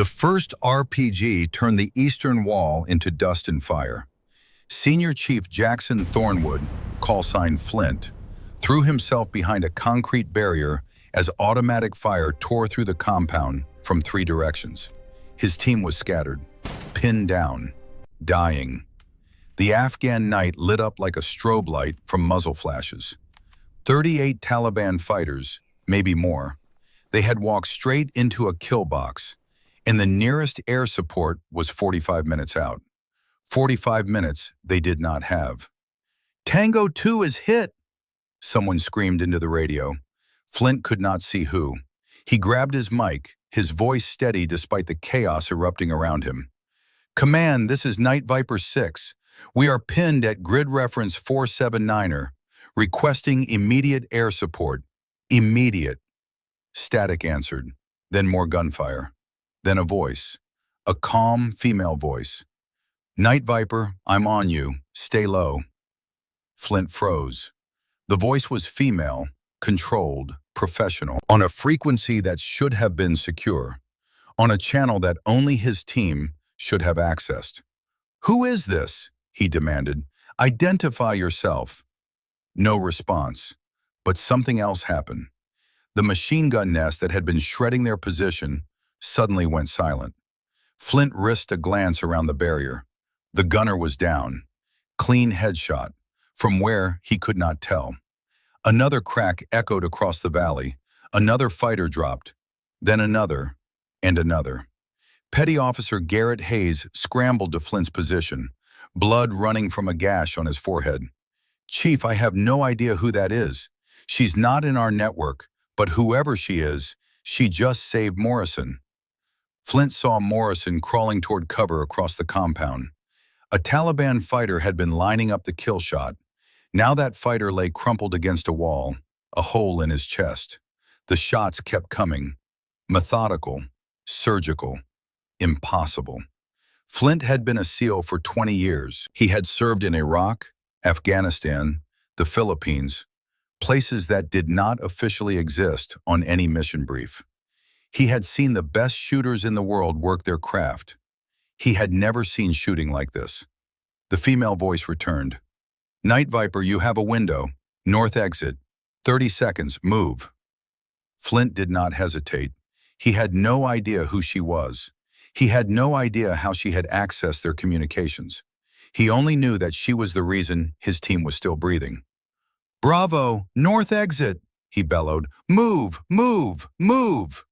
The first RPG turned the Eastern Wall into dust and fire. Senior Chief Jackson Thornwood, call sign Flint, threw himself behind a concrete barrier as automatic fire tore through the compound from 3 directions. His team was scattered, pinned down, dying. The Afghan night lit up like a strobe light from muzzle flashes. 38 Taliban fighters, maybe more. They had walked straight into a kill box, and the nearest air support was 45 minutes out. 45 minutes they did not have. "Tango 2 is hit!" someone screamed into the radio. Flint could not see who. He grabbed his mic, his voice steady despite the chaos erupting around him. "Command, this is Night Viper 6. We are pinned at grid reference 479er, requesting immediate air support. Immediate." Static answered, then more gunfire. Then a voice, a calm female voice. "Night Viper, I'm on you. Stay low." Flint froze. The voice was female, controlled, professional, on a frequency that should have been secure, on a channel that only his team should have accessed. "Who is this?" he demanded. "Identify yourself." No response, but something else happened. The machine gun nest that had been shredding their position suddenly went silent. Flint risked a glance around the barrier. The gunner was down. Clean headshot. From where, he could not tell. Another crack echoed across the valley. Another fighter dropped. Then another, and another. Petty Officer Garrett Hayes scrambled to Flint's position, blood running from a gash on his forehead. "Chief, I have no idea who that is. She's not in our network, but whoever she is, she just saved Morrison." Flint saw Morrison crawling toward cover across the compound. A Taliban fighter had been lining up the kill shot. Now that fighter lay crumpled against a wall, a hole in his chest. The shots kept coming. Methodical, surgical, impossible. Flint had been a SEAL for 20 years. He had served in Iraq, Afghanistan, the Philippines, places that did not officially exist on any mission brief. He had seen the best shooters in the world work their craft. He had never seen shooting like this. The female voice returned. "Night Viper, you have a window. North exit. 30 seconds. Move." Flint did not hesitate. He had no idea who she was. He had no idea how she had accessed their communications. He only knew that she was the reason his team was still breathing. "Bravo! North exit!" he bellowed. "Move! Move! Move!"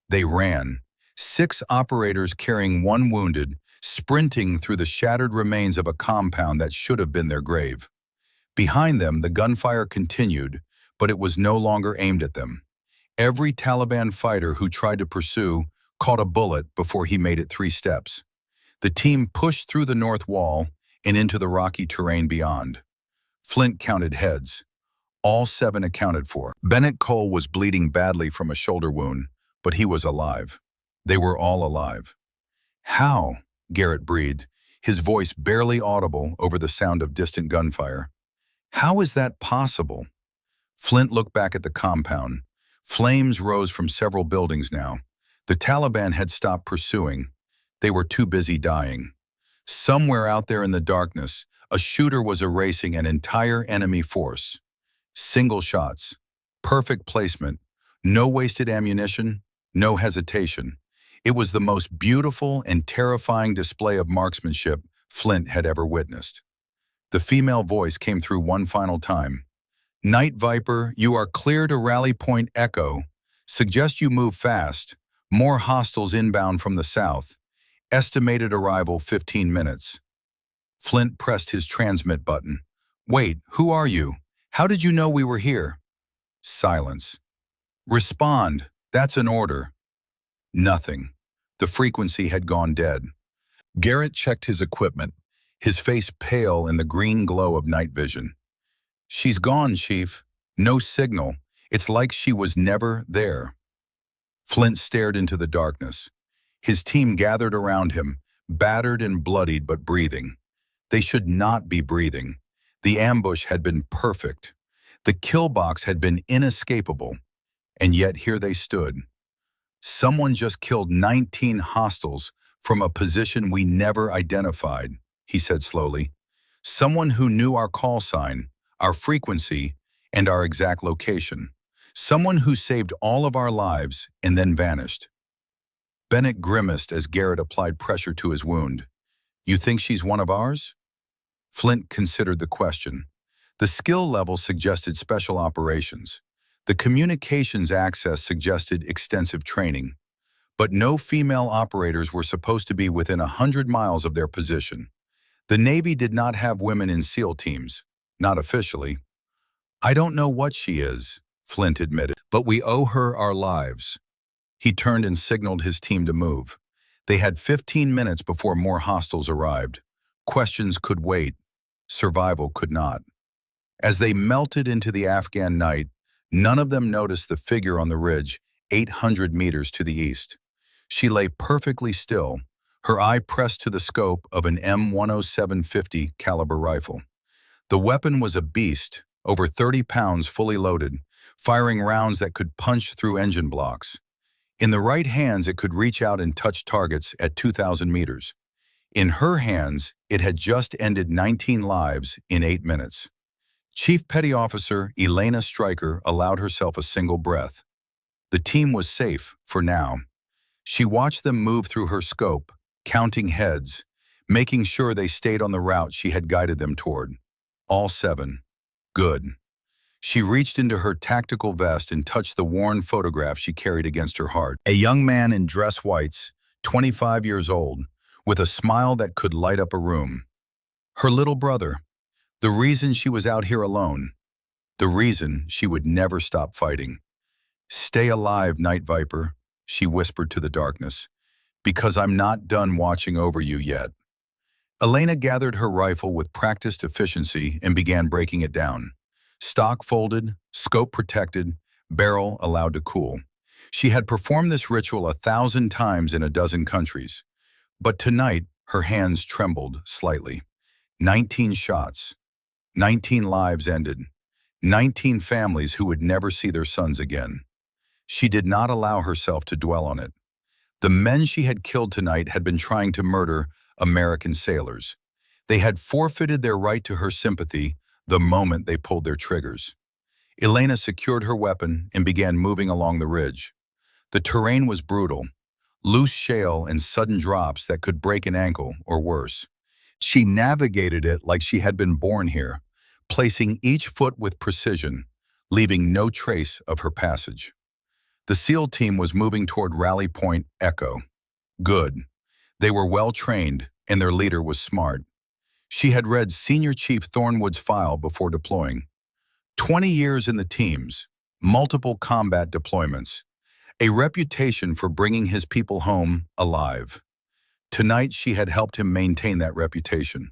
They ran. 6 operators carrying 1 wounded, sprinting through the shattered remains of a compound that should have been their grave. Behind them, the gunfire continued, but it was no longer aimed at them. Every Taliban fighter who tried to pursue caught a bullet before he made it 3 steps. The team pushed through the north wall and into the rocky terrain beyond. Flint counted heads. All 7 accounted for. Bennett Cole was bleeding badly from a shoulder wound, but he was alive. They were all alive. "How?" Garrett breathed, his voice barely audible over the sound of distant gunfire. "How is that possible?" Flint looked back at the compound. Flames rose from several buildings now. The Taliban had stopped pursuing. They were too busy dying. Somewhere out there in the darkness, a shooter was erasing an entire enemy force. Single shots, perfect placement, no wasted ammunition, no hesitation. It was the most beautiful and terrifying display of marksmanship Flint had ever witnessed. The female voice came through one final time. "Night Viper, you are clear to rally point Echo. Suggest you move fast. More hostiles inbound from the south. Estimated arrival 15 minutes. Flint pressed his transmit button. "Wait, who are you? How did you know we were here?" Silence. "Respond. That's an order." Nothing. The frequency had gone dead. Garrett checked his equipment, his face pale in the green glow of night vision. "She's gone, Chief. No signal. It's like she was never there." Flint stared into the darkness. His team gathered around him, battered and bloodied but breathing. They should not be breathing. The ambush had been perfect. The kill box had been inescapable. And yet here they stood. Someone just killed 19 hostiles from a position we never identified, he said slowly. Someone who knew our call sign, our frequency, and our exact location. Someone who saved all of our lives and then vanished. Bennett grimaced as Garrett applied pressure to his wound. You think she's one of ours? Flint considered the question. The skill level suggested special operations. The communications access suggested extensive training. But no female operators were supposed to be within 100 miles of their position. The Navy did not have women in SEAL teams, not officially. I don't know what she is, Flint admitted, but we owe her our lives. He turned and signaled his team to move. They had 15 minutes before more hostiles arrived. Questions could wait. Survival could not. As they melted into the Afghan night, none of them noticed the figure on the ridge, 800 meters to the east. She lay perfectly still, her eye pressed to the scope of an M10750 caliber rifle. The weapon was a beast, over 30 pounds fully loaded, firing rounds that could punch through engine blocks. In the right hands, it could reach out and touch targets at 2,000 meters. In her hands, it had just ended 19 lives in 8 minutes. Chief Petty Officer Elena Stryker allowed herself a single breath. The team was safe, for now. She watched them move through her scope, counting heads, making sure they stayed on the route she had guided them toward. All 7. Good. She reached into her tactical vest and touched the worn photograph she carried against her heart. A young man in dress whites, 25 years old, with a smile that could light up a room. Her little brother. The reason she was out here alone. The reason she would never stop fighting. Stay alive, Night Viper, she whispered to the darkness, because I'm not done watching over you yet. Elena gathered her rifle with practiced efficiency and began breaking it down. Stock folded, scope protected, barrel allowed to cool. She had performed this ritual 1,000 times in a dozen countries. But tonight, her hands trembled slightly. 19 shots. 19 lives ended. 19 families who would never see their sons again. She did not allow herself to dwell on it. The men she had killed tonight had been trying to murder American sailors. They had forfeited their right to her sympathy the moment they pulled their triggers. Elena secured her weapon and began moving along the ridge. The terrain was brutal, loose shale and sudden drops that could break an ankle or worse. She navigated it like she had been born here, placing each foot with precision, leaving no trace of her passage. The SEAL team was moving toward Rally Point Echo. Good. They were well trained, and their leader was smart. She had read Senior Chief Thornwood's file before deploying. 20 years in the teams, multiple combat deployments, a reputation for bringing his people home alive. Tonight she had helped him maintain that reputation.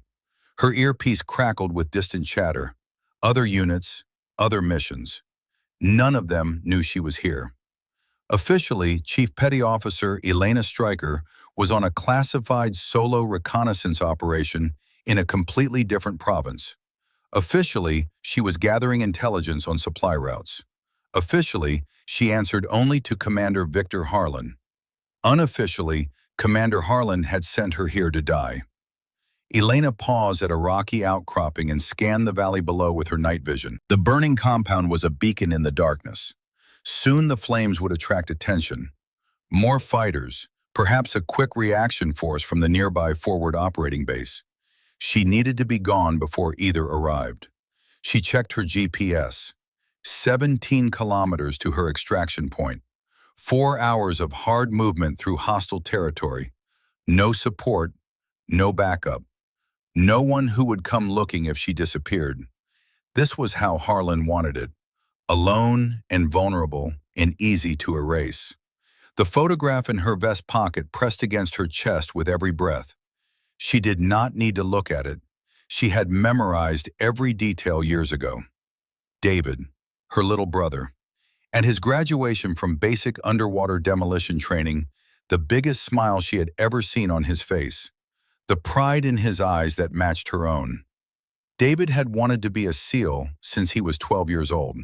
Her earpiece crackled with distant chatter. Other units, other missions. None of them knew she was here. Officially, Chief Petty Officer Elena Stryker was on a classified solo reconnaissance operation in a completely different province. Officially, she was gathering intelligence on supply routes. Officially, she answered only to Commander Victor Harlan. Unofficially, Commander Harlan had sent her here to die. Elena paused at a rocky outcropping and scanned the valley below with her night vision. The burning compound was a beacon in the darkness. Soon the flames would attract attention. More fighters, perhaps a quick reaction force from the nearby forward operating base. She needed to be gone before either arrived. She checked her GPS. 17 kilometers to her extraction point. 4 hours of hard movement through hostile territory. No support, no backup. No one who would come looking if she disappeared. This was how Harlan wanted it. Alone and vulnerable and easy to erase. The photograph in her vest pocket pressed against her chest with every breath. She did not need to look at it. She had memorized every detail years ago. David, her little brother. At his graduation from basic underwater demolition training, the biggest smile she had ever seen on his face. The pride in his eyes that matched her own. David had wanted to be a SEAL since he was 12 years old.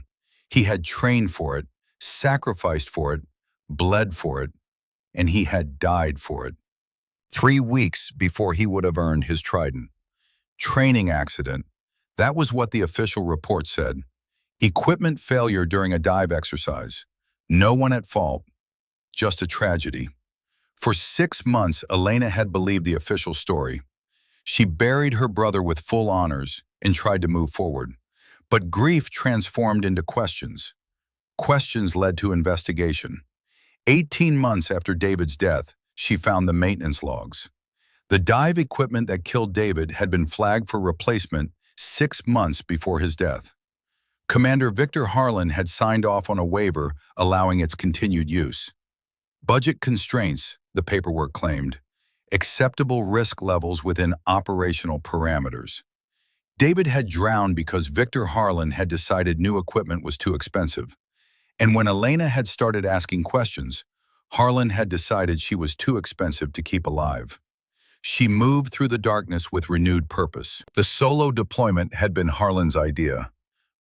He had trained for it, sacrificed for it, bled for it, and he had died for it. 3 weeks before he would have earned his trident. Training accident. That was what the official report said. Equipment failure during a dive exercise. No one at fault. Just a tragedy. For 6 months, Elena had believed the official story. She buried her brother with full honors and tried to move forward. But grief transformed into questions. Questions led to investigation. 18 months after David's death, she found the maintenance logs. The dive equipment that killed David had been flagged for replacement 6 months before his death. Commander Victor Harlan had signed off on a waiver allowing its continued use. Budget constraints, the paperwork claimed. Acceptable risk levels within operational parameters. David had drowned because Victor Harlan had decided new equipment was too expensive. And when Elena had started asking questions, Harlan had decided she was too expensive to keep alive. She moved through the darkness with renewed purpose. The solo deployment had been Harlan's idea.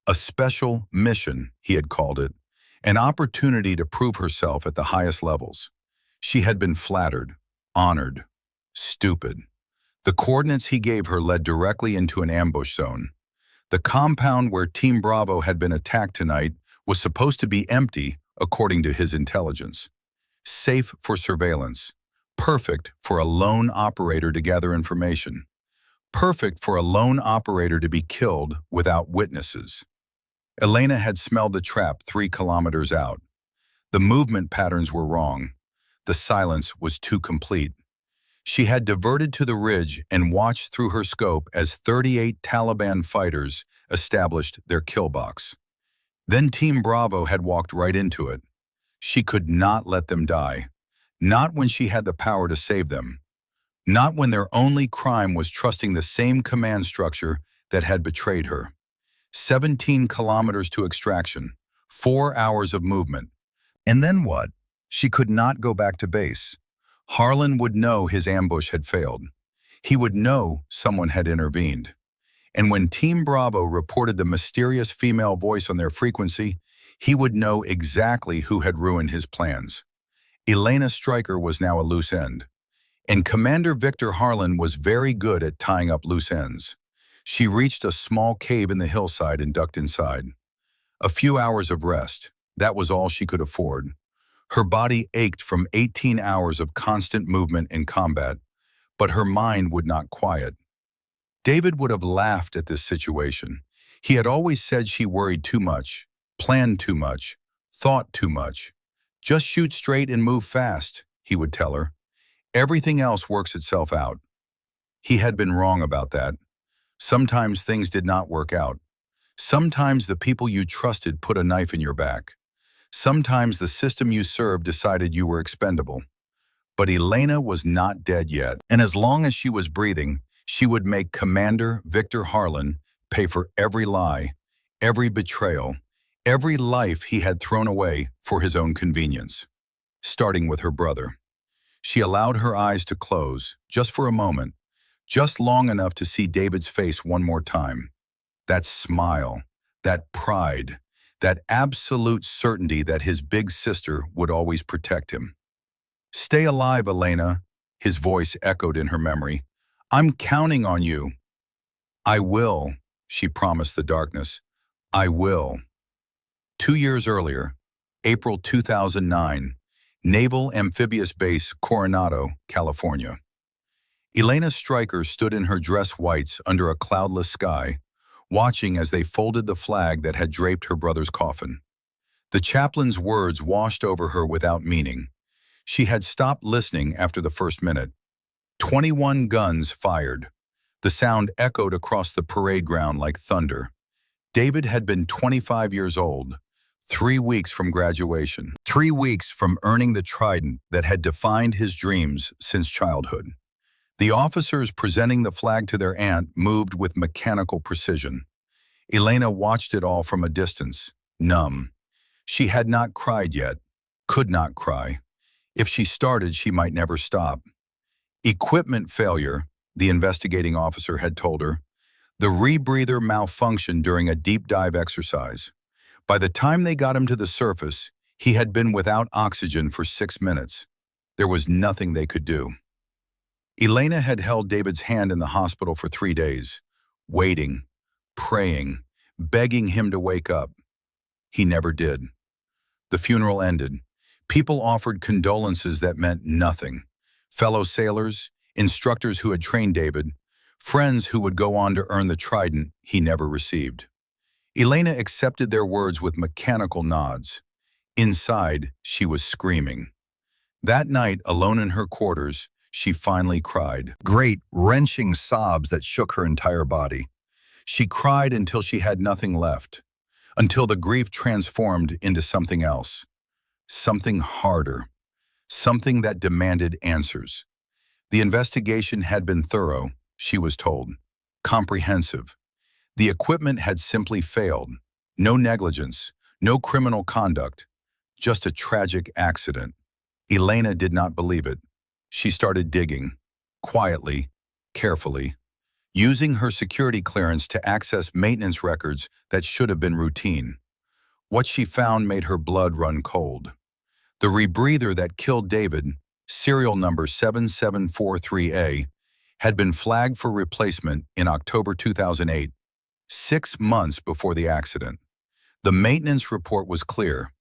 A special mission, he had called it. An opportunity to prove herself at the highest levels. She had been flattered, honored, stupid. The coordinates he gave her led directly into an ambush zone. The compound where Team Bravo had been attacked tonight was supposed to be empty, according to his intelligence. Safe for surveillance. Perfect for a lone operator to gather information. Perfect for a lone operator to be killed without witnesses. Elena had smelled the trap 3 kilometers out. The movement patterns were wrong. The silence was too complete. She had diverted to the ridge and watched through her scope as 38 Taliban fighters established their kill box. Then Team Bravo had walked right into it. She could not let them die. Not when she had the power to save them. Not when their only crime was trusting the same command structure that had betrayed her. 17 kilometers to extraction, 4 hours of movement. And then what? She could not go back to base. Harlan would know his ambush had failed. He would know someone had intervened. And when Team Bravo reported the mysterious female voice on their frequency, he would know exactly who had ruined his plans. Elena Stryker was now a loose end. And Commander Victor Harlan was very good at tying up loose ends. She reached a small cave in the hillside and ducked inside. A few hours of rest, that was all she could afford. Her body ached from 18 hours of constant movement and combat, but her mind would not quiet. David would have laughed at this situation. He had always said she worried too much, planned too much, thought too much. Just shoot straight and move fast, he would tell her. Everything else works itself out. He had been wrong about that. Sometimes things did not work out. Sometimes the people you trusted put a knife in your back. Sometimes the system you served decided you were expendable. But Elena was not dead yet, and as long as she was breathing, she would make Commander Victor Harlan pay for every lie, every betrayal, every life he had thrown away for his own convenience. Starting with her brother. She allowed her eyes to close, just for a moment, just long enough to see David's face one more time. That smile, that pride, that absolute certainty that his big sister would always protect him. "Stay alive, Elena," his voice echoed in her memory. "I'm counting on you." "I will," she promised the darkness. "I will." 2 years earlier, April 2009, Naval Amphibious Base, Coronado, California. Elena Stryker stood in her dress whites under a cloudless sky, watching as they folded the flag that had draped her brother's coffin. The chaplain's words washed over her without meaning. She had stopped listening after the first minute. 21 guns fired. The sound echoed across the parade ground like thunder. David had been 25 years old, 3 weeks from graduation, 3 weeks from earning the trident that had defined his dreams since childhood. The officers presenting the flag to their aunt moved with mechanical precision. Elena watched it all from a distance, numb. She had not cried yet, could not cry. If she started, she might never stop. Equipment failure, the investigating officer had told her. The rebreather malfunctioned during a deep dive exercise. By the time they got him to the surface, he had been without oxygen for 6 minutes. There was nothing they could do. Elena had held David's hand in the hospital for 3 days, waiting, praying, begging him to wake up. He never did. The funeral ended. People offered condolences that meant nothing. Fellow sailors, instructors who had trained David, friends who would go on to earn the trident he never received. Elena accepted their words with mechanical nods. Inside, she was screaming. That night, alone in her quarters, she finally cried. Great, wrenching sobs that shook her entire body. She cried until she had nothing left, until the grief transformed into something else, something harder, something that demanded answers. The investigation had been thorough, she was told, comprehensive. The equipment had simply failed. No negligence, no criminal conduct, just a tragic accident. Elena did not believe it. She started digging, quietly, carefully, using her security clearance to access maintenance records that should have been routine. What she found made her blood run cold. The rebreather that killed David, serial number 7743A, had been flagged for replacement in October 2008, 6 months before the accident. The maintenance report was clear.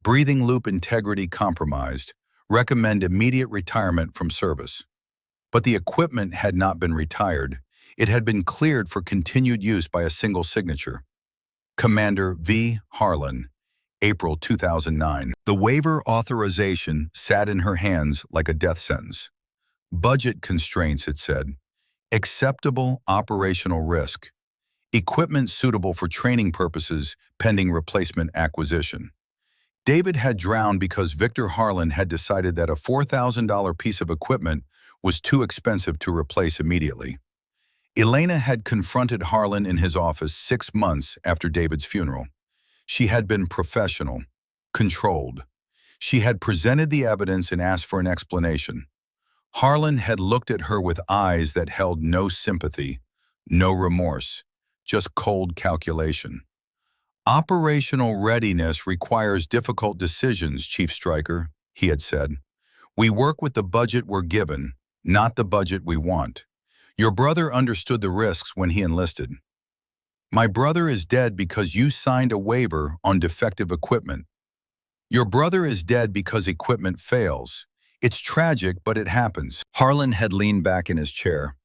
Breathing loop integrity compromised. Recommend immediate retirement from service. But the equipment had not been retired. It had been cleared for continued use by a single signature. Commander V. Harlan, April 2009. The waiver authorization sat in her hands like a death sentence. Budget constraints, it said. Acceptable operational risk. Equipment suitable for training purposes pending replacement acquisition. David had drowned because Victor Harlan had decided that a $4,000 piece of equipment was too expensive to replace immediately. Elena had confronted Harlan in his office 6 months after David's funeral. She had been professional, controlled. She had presented the evidence and asked for an explanation. Harlan had looked at her with eyes that held no sympathy, no remorse, just cold calculation. Operational readiness requires difficult decisions, Chief Stryker, he had said. We work with the budget we're given, not the budget we want. Your brother understood the risks when he enlisted. My brother is dead because you signed a waiver on defective equipment. Your brother is dead because equipment fails. It's tragic, but it happens. Harlan had leaned back in his chair.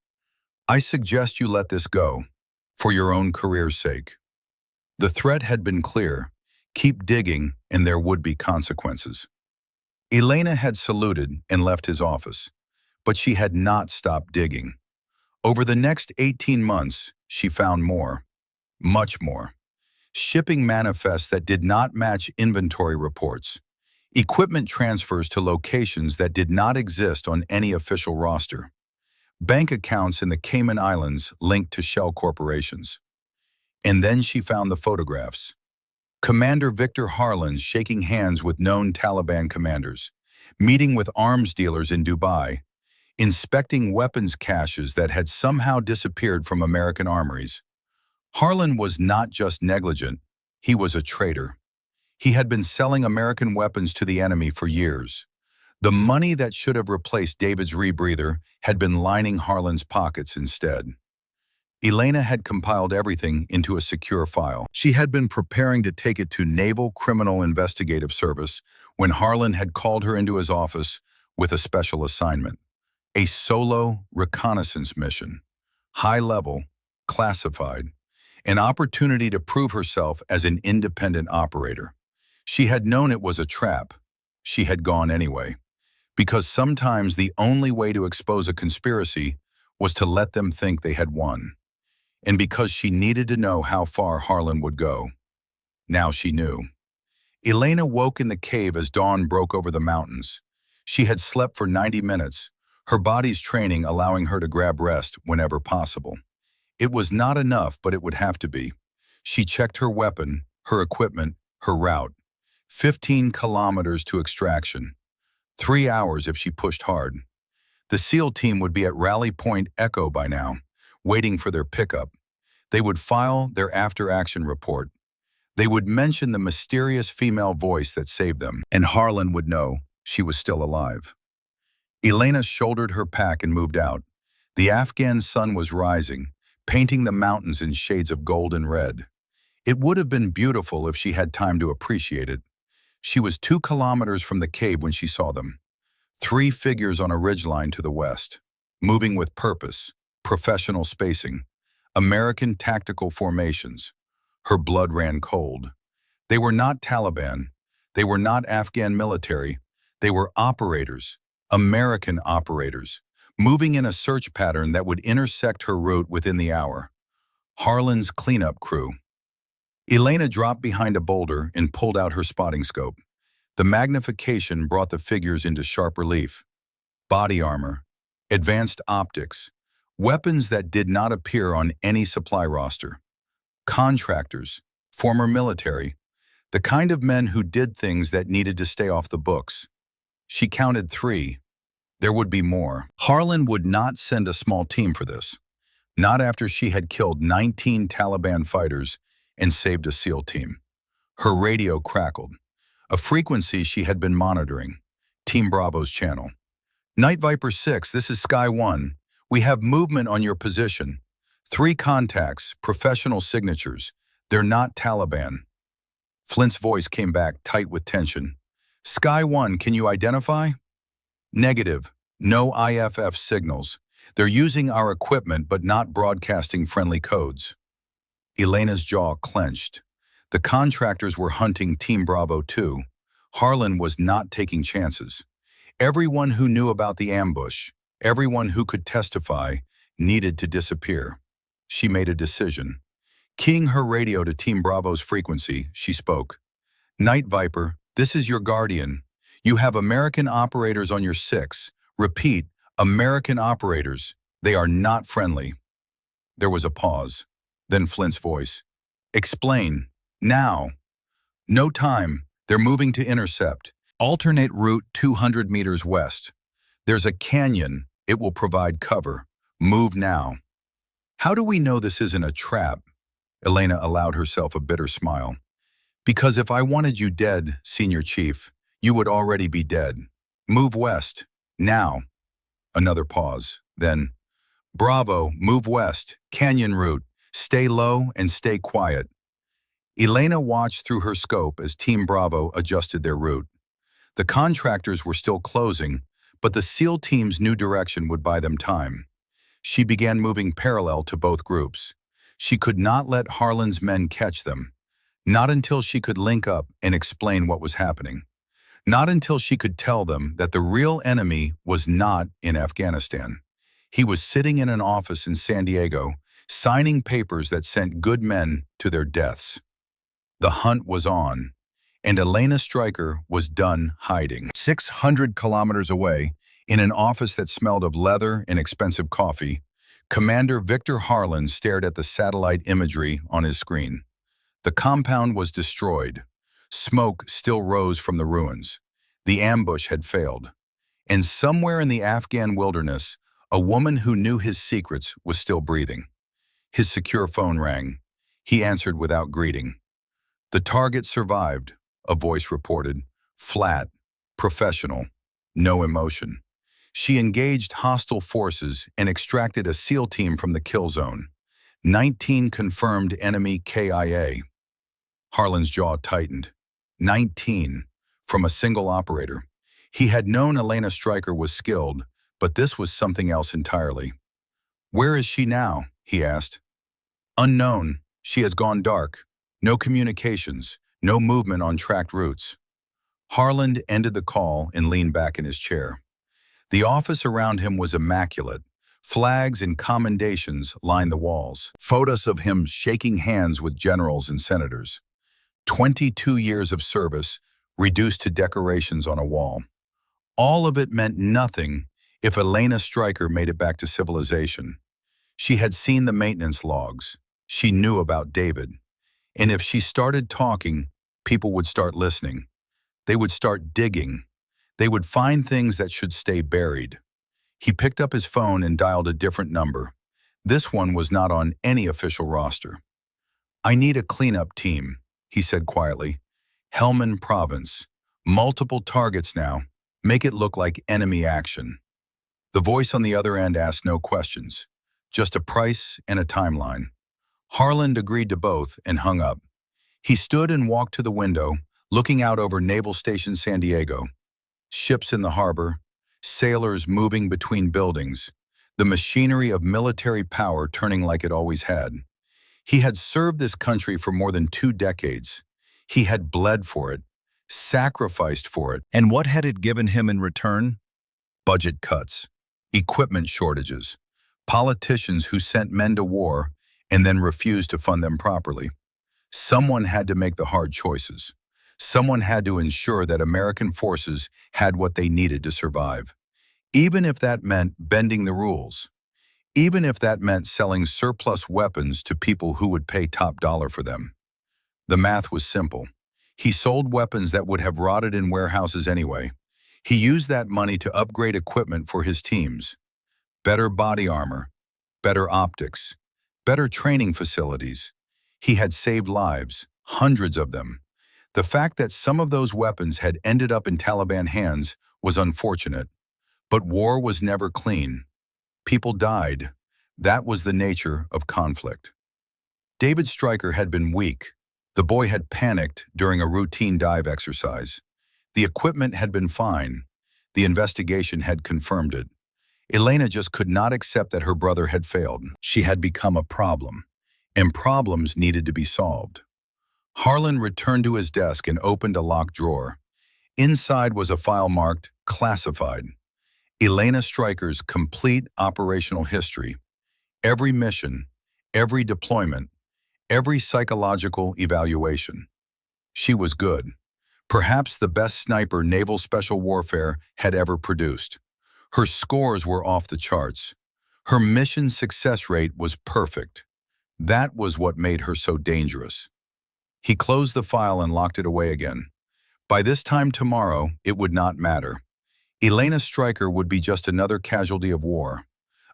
I suggest you let this go, for your own career's sake. The threat had been clear. Keep digging, and there would be consequences. Elena had saluted and left his office, but she had not stopped digging. Over the next 18 months, she found more, much more. Shipping manifests that did not match inventory reports. Equipment transfers to locations that did not exist on any official roster. Bank accounts in the Cayman Islands linked to shell corporations. And then she found the photographs. Commander Victor Harlan shaking hands with known Taliban commanders, meeting with arms dealers in Dubai, inspecting weapons caches that had somehow disappeared from American armories. Harlan was not just negligent, he was a traitor. He had been selling American weapons to the enemy for years. The money that should have replaced David's rebreather had been lining Harlan's pockets instead. Elena had compiled everything into a secure file. She had been preparing to take it to Naval Criminal Investigative Service when Harlan had called her into his office with a special assignment. A solo reconnaissance mission. High level, classified. An opportunity to prove herself as an independent operator. She had known it was a trap. She had gone anyway. Because sometimes the only way to expose a conspiracy was to let them think they had won. And because she needed to know how far Harlan would go. Now she knew. Elena woke in the cave as dawn broke over the mountains. She had slept for 90 minutes, her body's training allowing her to grab rest whenever possible. It was not enough, but it would have to be. She checked her weapon, her equipment, her route. 15 kilometers to extraction. 3 hours if she pushed hard. The SEAL team would be at Rally Point Echo by now, waiting for their pickup. They would file their after-action report. They would mention the mysterious female voice that saved them, and Harlan would know she was still alive. Elena shouldered her pack and moved out. The Afghan sun was rising, painting the mountains in shades of gold and red. It would have been beautiful if she had time to appreciate it. She was 2 kilometers from the cave when she saw them. 3 figures on a ridgeline to the west, moving with purpose, professional spacing, American tactical formations. Her blood ran cold. They were not Taliban. They were not Afghan military. They were operators, American operators, moving in a search pattern that would intersect her route within the hour. Harlan's cleanup crew. Elena dropped behind a boulder and pulled out her spotting scope. The magnification brought the figures into sharp relief. Body armor, advanced optics, weapons that did not appear on any supply roster. Contractors, former military, the kind of men who did things that needed to stay off the books. She counted 3. There would be more. Harlan would not send a small team for this. Not after she had killed 19 Taliban fighters and saved a SEAL team. Her radio crackled, a frequency she had been monitoring. Team Bravo's channel. Night Viper 6, this is Sky 1. We have movement on your position. 3 contacts, professional signatures. They're not Taliban. Flint's voice came back tight with tension. Sky 1, can you identify? Negative. No IFF signals. They're using our equipment but not broadcasting friendly codes. Elena's jaw clenched. The contractors were hunting Team Bravo too. Harlan was not taking chances. Everyone who knew about the ambush, everyone who could testify, needed to disappear. She made a decision. Keying her radio to Team Bravo's frequency, she spoke. Night Viper, this is your guardian. You have American operators on your 6. Repeat, American operators. They are not friendly. There was a pause. Then Flint's voice. Explain. Now. No time. They're moving to intercept. Alternate route 200 meters west. There's a canyon. It will provide cover. Move now. How do we know this isn't a trap? Elena allowed herself a bitter smile. Because if I wanted you dead, Senior Chief, you would already be dead. Move west. Now. Another pause. Then, Bravo, move west. Canyon route. Stay low and stay quiet. Elena watched through her scope as Team Bravo adjusted their route. The contractors were still closing, but the SEAL team's new direction would buy them time. She began moving parallel to both groups. She could not let Harlan's men catch them. Not until she could link up and explain what was happening. Not until she could tell them that the real enemy was not in Afghanistan. He was sitting in an office in San Diego, signing papers that sent good men to their deaths. The hunt was on, and Elena Stryker was done hiding. 600 kilometers away, in an office that smelled of leather and expensive coffee, Commander Victor Harlan stared at the satellite imagery on his screen. The compound was destroyed. Smoke still rose from the ruins. The ambush had failed. And somewhere in the Afghan wilderness, a woman who knew his secrets was still breathing. His secure phone rang. He answered without greeting. The target survived, a voice reported. Flat, professional, no emotion. She engaged hostile forces and extracted a SEAL team from the kill zone. 19 confirmed enemy KIA. Harlan's jaw tightened. 19, from a single operator. He had known Elena Stryker was skilled, but this was something else entirely. Where is she now? He asked. Unknown. She has gone dark. No communications, no movement on tracked routes. Harlan ended the call and leaned back in his chair. The office around him was immaculate. Flags and commendations lined the walls. Photos of him shaking hands with generals and senators. 22 years of service reduced to decorations on a wall. All of it meant nothing if Elena Stryker made it back to civilization. She had seen the maintenance logs. She knew about David. And if she started talking, people would start listening. They would start digging. They would find things that should stay buried. He picked up his phone and dialed a different number. This one was not on any official roster. I need a cleanup team, he said quietly. Helmand Province. Multiple targets now. Make it look like enemy action. The voice on the other end asked no questions, just a price and a timeline. Harland agreed to both and hung up. He stood and walked to the window, looking out over Naval Station San Diego. Ships in the harbor, sailors moving between buildings, the machinery of military power turning like it always had. He had served this country for more than 2 decades. He had bled for it, sacrificed for it. And what had it given him in return? Budget cuts, equipment shortages, politicians who sent men to war and then refused to fund them properly. Someone had to make the hard choices. Someone had to ensure that American forces had what they needed to survive, even if that meant bending the rules, even if that meant selling surplus weapons to people who would pay top dollar for them. The math was simple. He sold weapons that would have rotted in warehouses anyway. He used that money to upgrade equipment for his teams. Better body armor, better optics, better training facilities. He had saved lives, hundreds of them. The fact that some of those weapons had ended up in Taliban hands was unfortunate. But war was never clean. People died. That was the nature of conflict. David Stryker had been weak. The boy had panicked during a routine dive exercise. The equipment had been fine. The investigation had confirmed it. Elena just could not accept that her brother had failed. She had become a problem, and problems needed to be solved. Harlan returned to his desk and opened a locked drawer. Inside was a file marked Classified. Elena Stryker's complete operational history. Every mission, every deployment, every psychological evaluation. She was good. Perhaps the best sniper Naval Special Warfare had ever produced. Her scores were off the charts. Her mission success rate was perfect. That was what made her so dangerous. He closed the file and locked it away again. By this time tomorrow, it would not matter. Elena Stryker would be just another casualty of war,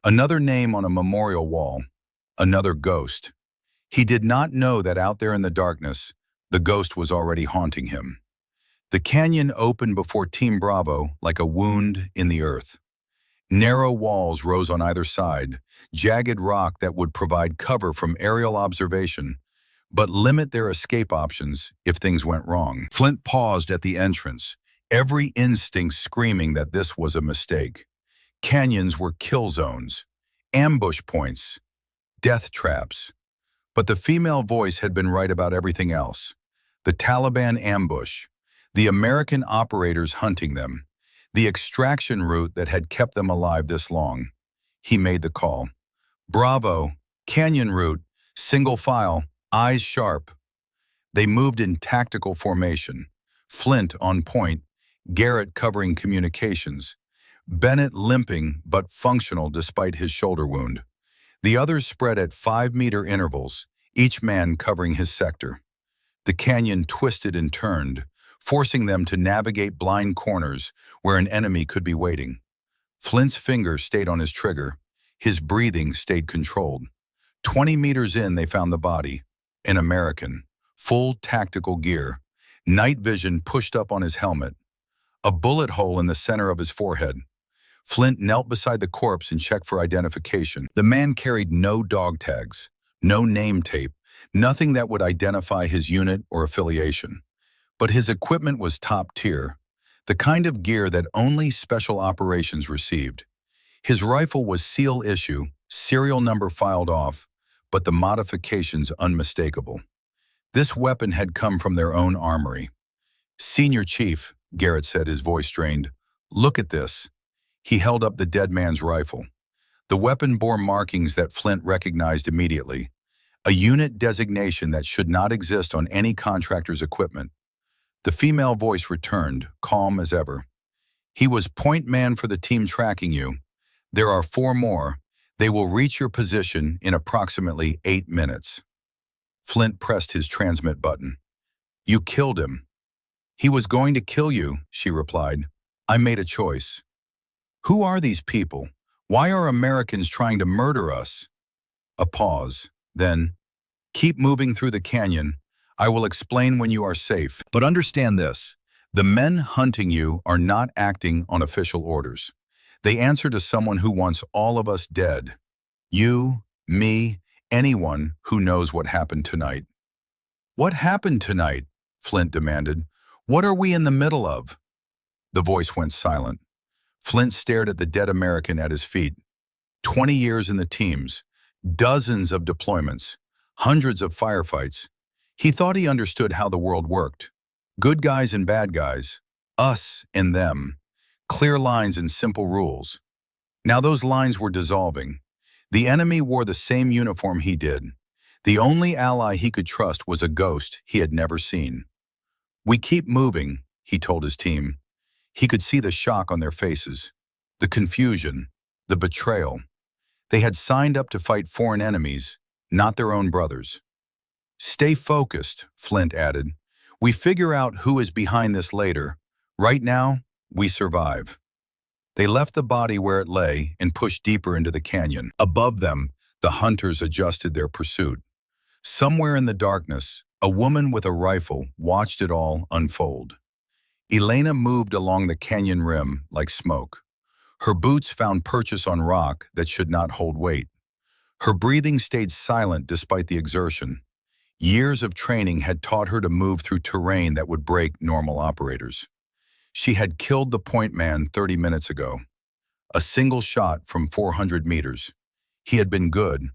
another name on a memorial wall, another ghost. He did not know that out there in the darkness, the ghost was already haunting him. The canyon opened before Team Bravo like a wound in the earth. Narrow walls rose on either side, jagged rock that would provide cover from aerial observation, but limit their escape options if things went wrong. Flint paused at the entrance, every instinct screaming that this was a mistake. Canyons were kill zones, ambush points, death traps. But the female voice had been right about everything else. The Taliban ambush, the American operators hunting them, the extraction route that had kept them alive this long. He made the call. Bravo, canyon route, single file, eyes sharp. They moved in tactical formation. Flint on point, Garrett covering communications, Bennett limping but functional despite his shoulder wound. The others spread at 5-meter intervals, each man covering his sector. The canyon twisted and turned, forcing them to navigate blind corners where an enemy could be waiting. Flint's finger stayed on his trigger. His breathing stayed controlled. 20 meters in, they found the body. An American, full tactical gear, night vision pushed up on his helmet, a bullet hole in the center of his forehead. Flint knelt beside the corpse and checked for identification. The man carried no dog tags, no name tape, nothing that would identify his unit or affiliation. But his equipment was top tier, the kind of gear that only special operations received. His rifle was SEAL issue, serial number filed off, but the modifications unmistakable. This weapon had come from their own armory. "Senior Chief," Garrett said, his voice strained, "look at this." He held up the dead man's rifle. The weapon bore markings that Flint recognized immediately, a unit designation that should not exist on any contractor's equipment. The female voice returned, calm as ever. "He was point man for the team tracking you. There are 4 more. They will reach your position in approximately 8 minutes. Flint pressed his transmit button. "You killed him." "He was going to kill you," she replied. "I made a choice." "Who are these people? Why are Americans trying to murder us?" A pause. Then, "Keep moving through the canyon. I will explain when you are safe. But understand this. The men hunting you are not acting on official orders. They answer to someone who wants all of us dead. You, me, anyone who knows what happened tonight. What happened tonight? Flint demanded. What are we in the middle of? The voice went silent. Flint stared at the dead American at his feet. 20 years in the teams, dozens of deployments, hundreds of firefights. He thought he understood how the world worked. Good guys and bad guys, us and them. Clear lines and simple rules. Now those lines were dissolving. The enemy wore the same uniform he did. The only ally he could trust was a ghost he had never seen. We keep moving, he told his team. He could see the shock on their faces, the confusion, the betrayal. They had signed up to fight foreign enemies, not their own brothers. Stay focused, Flint added. We figure out who is behind this later. Right now, we survive. They left the body where it lay and pushed deeper into the canyon. Above them, the hunters adjusted their pursuit. Somewhere in the darkness, a woman with a rifle watched it all unfold. Elena moved along the canyon rim like smoke. Her boots found purchase on rock that should not hold weight. Her breathing stayed silent despite the exertion. Years of training had taught her to move through terrain that would break normal operators. She had killed the point man 30 minutes ago. A single shot from 400 meters. He had been good,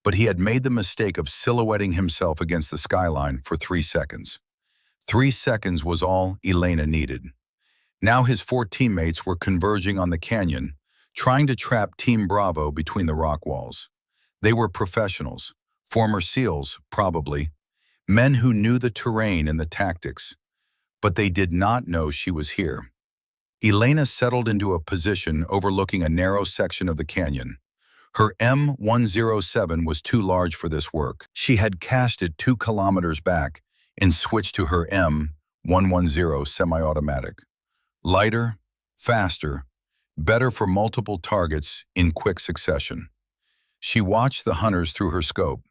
but he had made the mistake of silhouetting himself against the skyline for 3 seconds. 3 seconds was all Elena needed. Now his 4 teammates were converging on the canyon, trying to trap Team Bravo between the rock walls. They were professionals, former SEALs, probably, men who knew the terrain and the tactics, but they did not know she was here. Elena settled into a position overlooking a narrow section of the canyon. Her M107 was too large for this work. She had cast it 2 kilometers back and switched to her M110 semi-automatic. Lighter, faster, better for multiple targets in quick succession. She watched the hunters through her scope.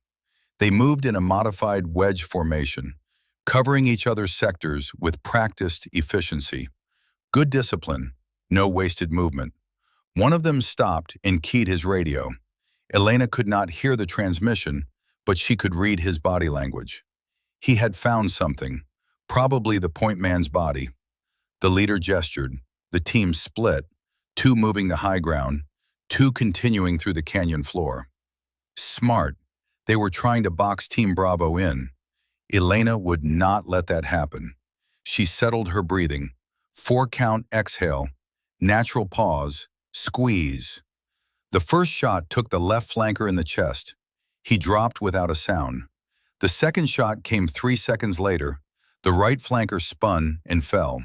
They moved in a modified wedge formation, covering each other's sectors with practiced efficiency. Good discipline, no wasted movement. One of them stopped and keyed his radio. Elena could not hear the transmission, but she could read his body language. He had found something, probably the point man's body. The leader gestured. The team split, 2 moving the high ground, 2 continuing through the canyon floor. Smart. They were trying to box Team Bravo in. Elena would not let that happen. She settled her breathing. 4-count exhale, natural pause, squeeze. The first shot took the left flanker in the chest. He dropped without a sound. The second shot came 3 seconds later. The right flanker spun and fell.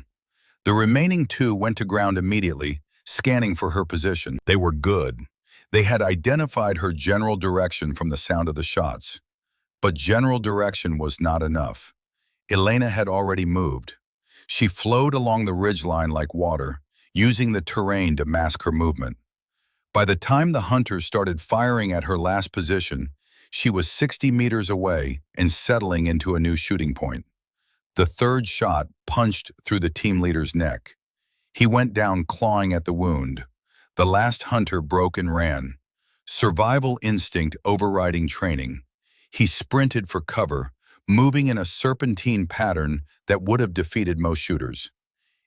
The remaining 2 went to ground immediately, scanning for her position. They were good. They had identified her general direction from the sound of the shots. But general direction was not enough. Elena had already moved. She flowed along the ridgeline like water, using the terrain to mask her movement. By the time the hunters started firing at her last position, she was 60 meters away and settling into a new shooting point. The third shot punched through the team leader's neck. He went down clawing at the wound. The last hunter broke and ran. Survival instinct overriding training. He sprinted for cover, moving in a serpentine pattern that would have defeated most shooters.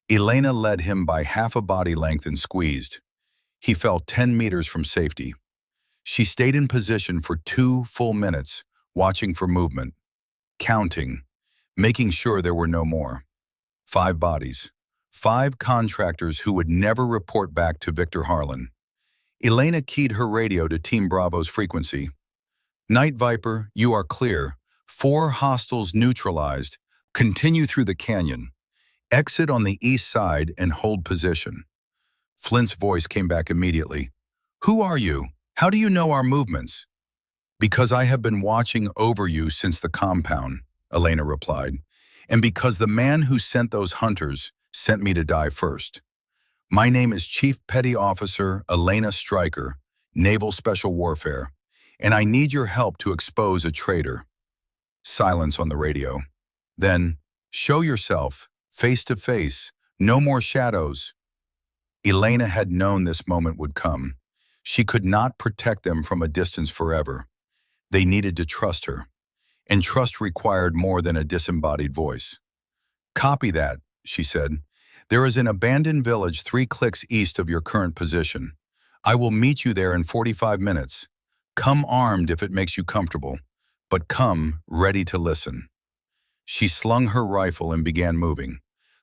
Elena led him by half a body length and squeezed. He fell 10 meters from safety. She stayed in position for 2 full minutes, watching for movement, counting, making sure there were no more. 5 bodies. 5 contractors who would never report back to Victor Harlan. Elena keyed her radio to Team Bravo's frequency. Night Viper, you are clear. 4 hostiles neutralized. Continue through the canyon. Exit on the east side and hold position. Flint's voice came back immediately. Who are you? How do you know our movements? Because I have been watching over you since the compound, Elena replied, and because the man who sent those hunters sent me to die first. My name is Chief Petty Officer Elena Stryker, Naval Special Warfare, and I need your help to expose a traitor. Silence on the radio. Then, show yourself, face to face, no more shadows. Elena had known this moment would come. She could not protect them from a distance forever. They needed to trust her, and trust required more than a disembodied voice. "Copy that," she said. "There is an abandoned village 3 clicks east of your current position. I will meet you there in 45 minutes. Come armed if it makes you comfortable, but come ready to listen." She slung her rifle and began moving.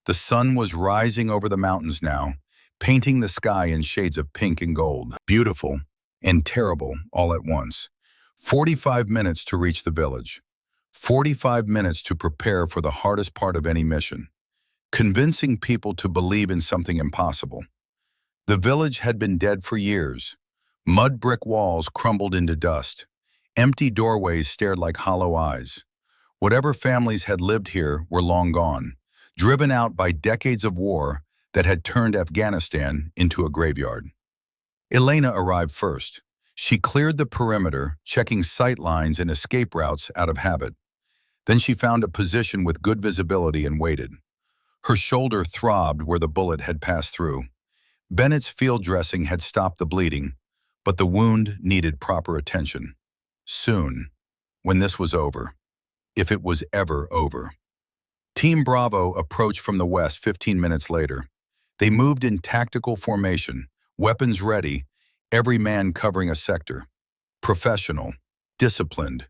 The sun was rising over the mountains now, painting the sky in shades of pink and gold. Beautiful and terrible all at once. 45 minutes to reach the village. 45 minutes to prepare for the hardest part of any mission. Convincing people to believe in something impossible. The village had been dead for years. Mud brick walls crumbled into dust. Empty doorways stared like hollow eyes. Whatever families had lived here were long gone, driven out by decades of war that had turned Afghanistan into a graveyard. Elena arrived first. She cleared the perimeter, checking sight lines and escape routes out of habit. Then she found a position with good visibility and waited. Her shoulder throbbed where the bullet had passed through. Bennett's field dressing had stopped the bleeding, but the wound needed proper attention. Soon, when this was over, if it was ever over. Team Bravo approached from the west 15 minutes later. They moved in tactical formation, weapons ready, every man covering a sector. Professional, disciplined,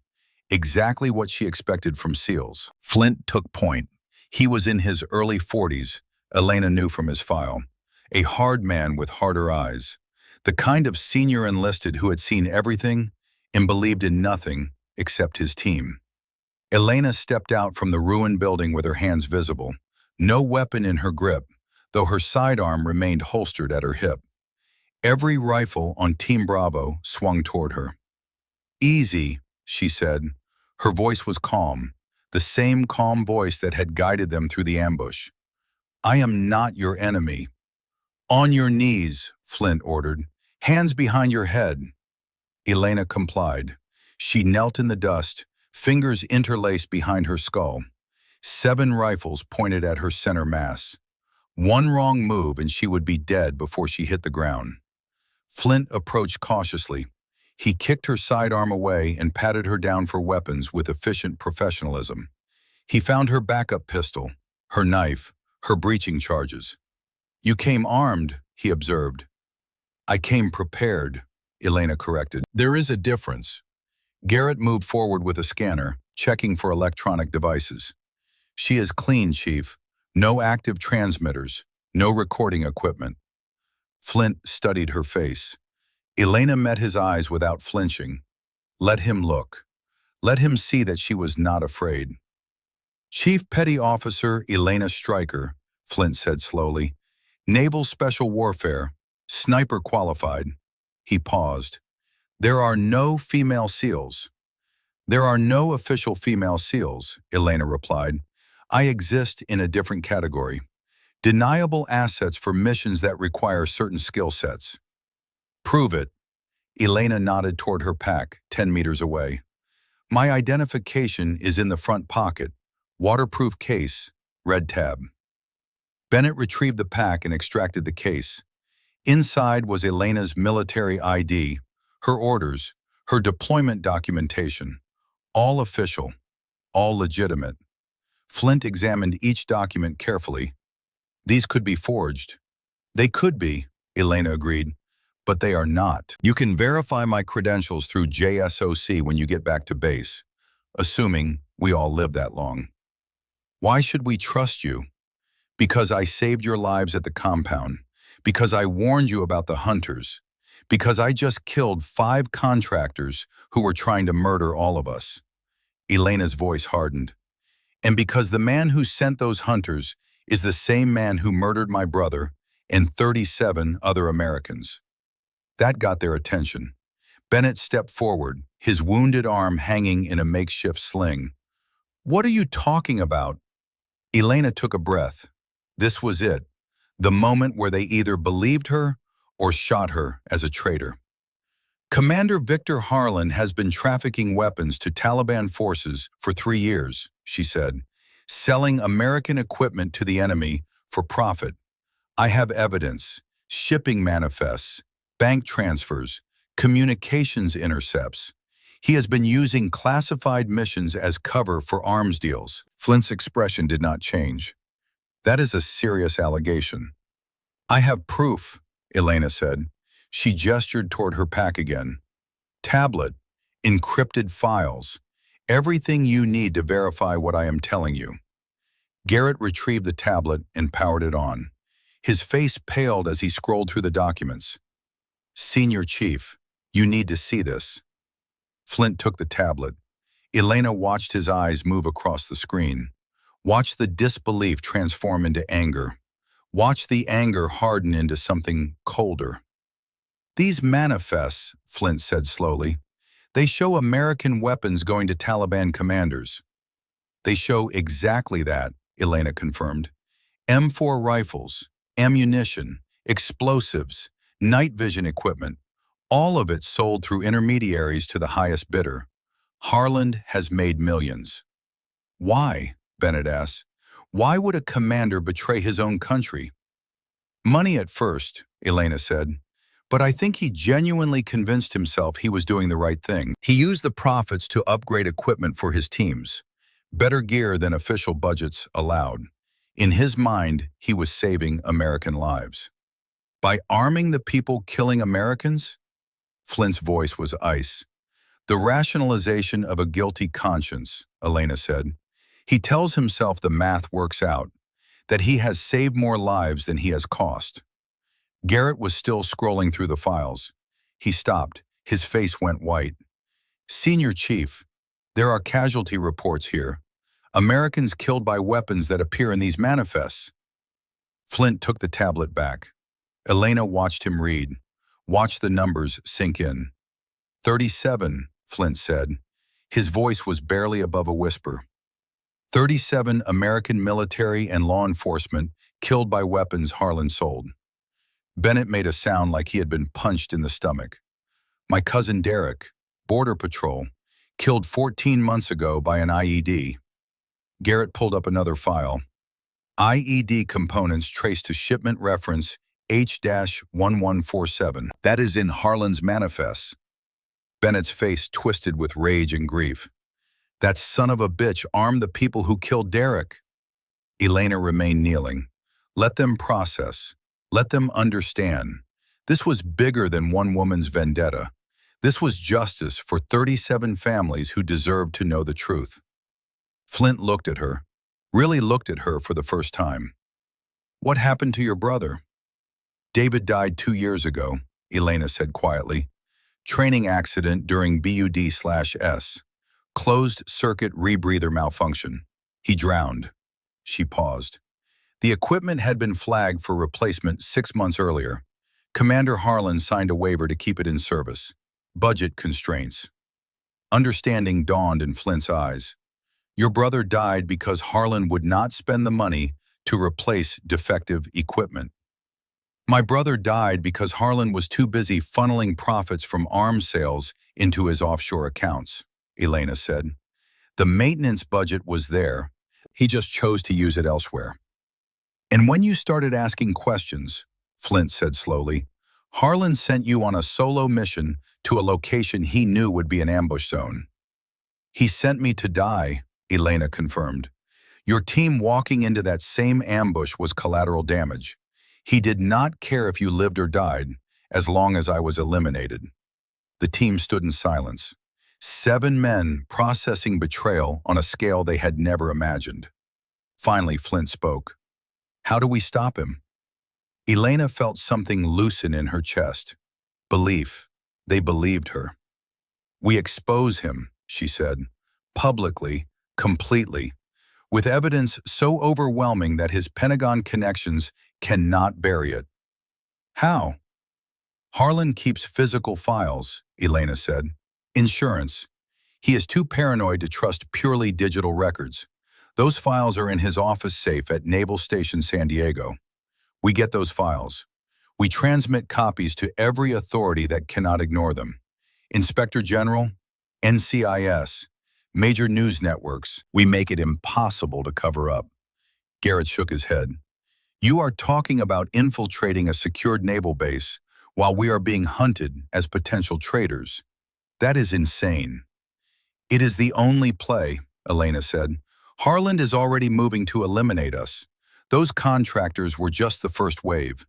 exactly what she expected from SEALs. Flint took point. He was in his early 40s, Elena knew from his file. A hard man with harder eyes. The kind of senior enlisted who had seen everything and believed in nothing except his team. Elena stepped out from the ruined building with her hands visible, no weapon in her grip, though her sidearm remained holstered at her hip. Every rifle on Team Bravo swung toward her. "Easy," she said. Her voice was calm, the same calm voice that had guided them through the ambush. "I am not your enemy." "On your knees," Flint ordered. "Hands behind your head." Elena complied. She knelt in the dust, fingers interlaced behind her skull. 7 rifles pointed at her center mass. One wrong move and she would be dead before she hit the ground. Flint approached cautiously. He kicked her sidearm away and patted her down for weapons with efficient professionalism. He found her backup pistol, her knife, her breaching charges. "You came armed," he observed. "I came prepared," Elena corrected. "There is a difference." Garrett moved forward with a scanner, checking for electronic devices. "She is clean, Chief. No active transmitters, no recording equipment." Flint studied her face. Elena met his eyes without flinching. Let him look. Let him see that she was not afraid. "Chief Petty Officer Elena Stryker," Flint said slowly. "Naval Special Warfare, sniper qualified." He paused. "There are no female SEALs." "There are no official female SEALs," Elena replied. "I exist in a different category. Deniable assets for missions that require certain skill sets." "Prove it." Elena nodded toward her pack, 10 meters away. "My identification is in the front pocket. Waterproof case, red tab." Bennett retrieved the pack and extracted the case. Inside was Elena's military ID, her orders, her deployment documentation. All official, all legitimate. Flint examined each document carefully. "These could be forged." "They could be," Elena agreed, "but they are not. You can verify my credentials through JSOC when you get back to base, assuming we all live that long." "Why should we trust you?" "Because I saved your lives at the compound. Because I warned you about the hunters. Because I just killed 5 contractors who were trying to murder all of us." Elena's voice hardened. "And because the man who sent those hunters is the same man who murdered my brother and 37 other Americans." That got their attention. Bennett stepped forward, his wounded arm hanging in a makeshift sling. "What are you talking about?" Elena took a breath. This was it, the moment where they either believed her or shot her as a traitor. "Commander Victor Harlan has been trafficking weapons to Taliban forces for 3 years, she said, "selling American equipment to the enemy for profit. I have evidence." shipping manifests, bank transfers, communications intercepts. He has been using classified missions as cover for arms deals. Flint's expression did not change. That is a serious allegation. I have proof, Elena said. She gestured toward her pack again. Tablet, encrypted files, everything you need to verify what I am telling you. Garrett retrieved the tablet and powered it on. His face paled as he scrolled through the documents. Senior Chief, you need to see this. Flint took the tablet. Elena watched his eyes move across the screen. Watched the disbelief transform into anger. Watched the anger harden into something colder. These manifests, Flint said slowly, they show American weapons going to Taliban commanders. They show exactly that, Elena confirmed. M4 rifles, ammunition, explosives, night vision equipment, all of it sold through intermediaries to the highest bidder. Harland has made millions. Why? Bennett asked. Why would a commander betray his own country? Money at first, Elena said, but I think he genuinely convinced himself he was doing the right thing. He used the profits to upgrade equipment for his teams, better gear than official budgets allowed. In his mind, he was saving American lives. By arming the people killing Americans? Flint's voice was ice. The rationalization of a guilty conscience, Elena said. He tells himself the math works out, that he has saved more lives than he has cost. Garrett was still scrolling through the files. He stopped. His face went white. Senior Chief, there are casualty reports here. Americans killed by weapons that appear in these manifests. Flint took the tablet back. Elena watched him read, watched the numbers sink in. 37, Flint said. His voice was barely above a whisper. 37 American military and law enforcement killed by weapons Harlan sold. Bennett made a sound like he had been punched in the stomach. My cousin Derek, Border Patrol, killed 14 months ago by an IED. Garrett pulled up another file. IED components traced to shipment reference H-1147. That is in Harlan's manifests. Bennett's face twisted with rage and grief. That son of a bitch armed the people who killed Derek. Elena remained kneeling. Let them process. Let them understand. This was bigger than one woman's vendetta. This was justice for 37 families who deserved to know the truth. Flint looked at her, really looked at her for the first time. What happened to your brother? David died 2 years ago, Elena said quietly. Training accident during BUD/S. Closed circuit rebreather malfunction. He drowned. She paused. The equipment had been flagged for replacement 6 months earlier. Commander Harlan signed a waiver to keep it in service. Budget constraints. Understanding dawned in Flint's eyes. Your brother died because Harlan would not spend the money to replace defective equipment. My brother died because Harlan was too busy funneling profits from arms sales into his offshore accounts, Elena said. The maintenance budget was there. He just chose to use it elsewhere. And when you started asking questions, Flint said slowly, Harlan sent you on a solo mission to a location he knew would be an ambush zone. He sent me to die, Elena confirmed. Your team walking into that same ambush was collateral damage. He did not care if you lived or died, as long as I was eliminated. The team stood in silence. 7 men processing betrayal on a scale they had never imagined. Finally, Flint spoke. How do we stop him? Elena felt something loosen in her chest. Belief. They believed her. We expose him, she said, publicly, completely, with evidence so overwhelming that his Pentagon connections cannot bury it. How? Harlan keeps physical files, Elena said. Insurance. He is too paranoid to trust purely digital records. Those files are in his office safe at Naval Station San Diego. We get those files. We transmit copies to every authority that cannot ignore them. Inspector General, NCIS, major news networks. We make it impossible to cover up. Garrett shook his head. You are talking about infiltrating a secured naval base while we are being hunted as potential traitors. That is insane. It is the only play, Elena said. Harland is already moving to eliminate us. Those contractors were just the first wave.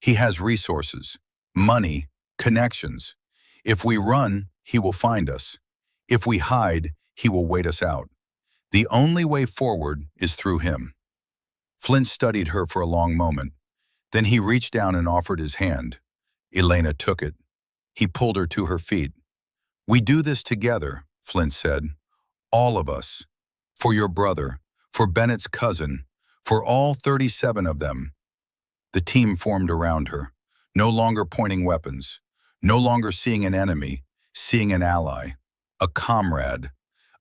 He has resources, money, connections. If we run, he will find us. If we hide, he will wait us out. The only way forward is through him. Flint studied her for a long moment. Then he reached down and offered his hand. Elena took it. He pulled her to her feet. "We do this together," Flint said. "All of us. For your brother, for Bennett's cousin, for all 37 of them." The team formed around her, no longer pointing weapons, no longer seeing an enemy, seeing an ally, a comrade,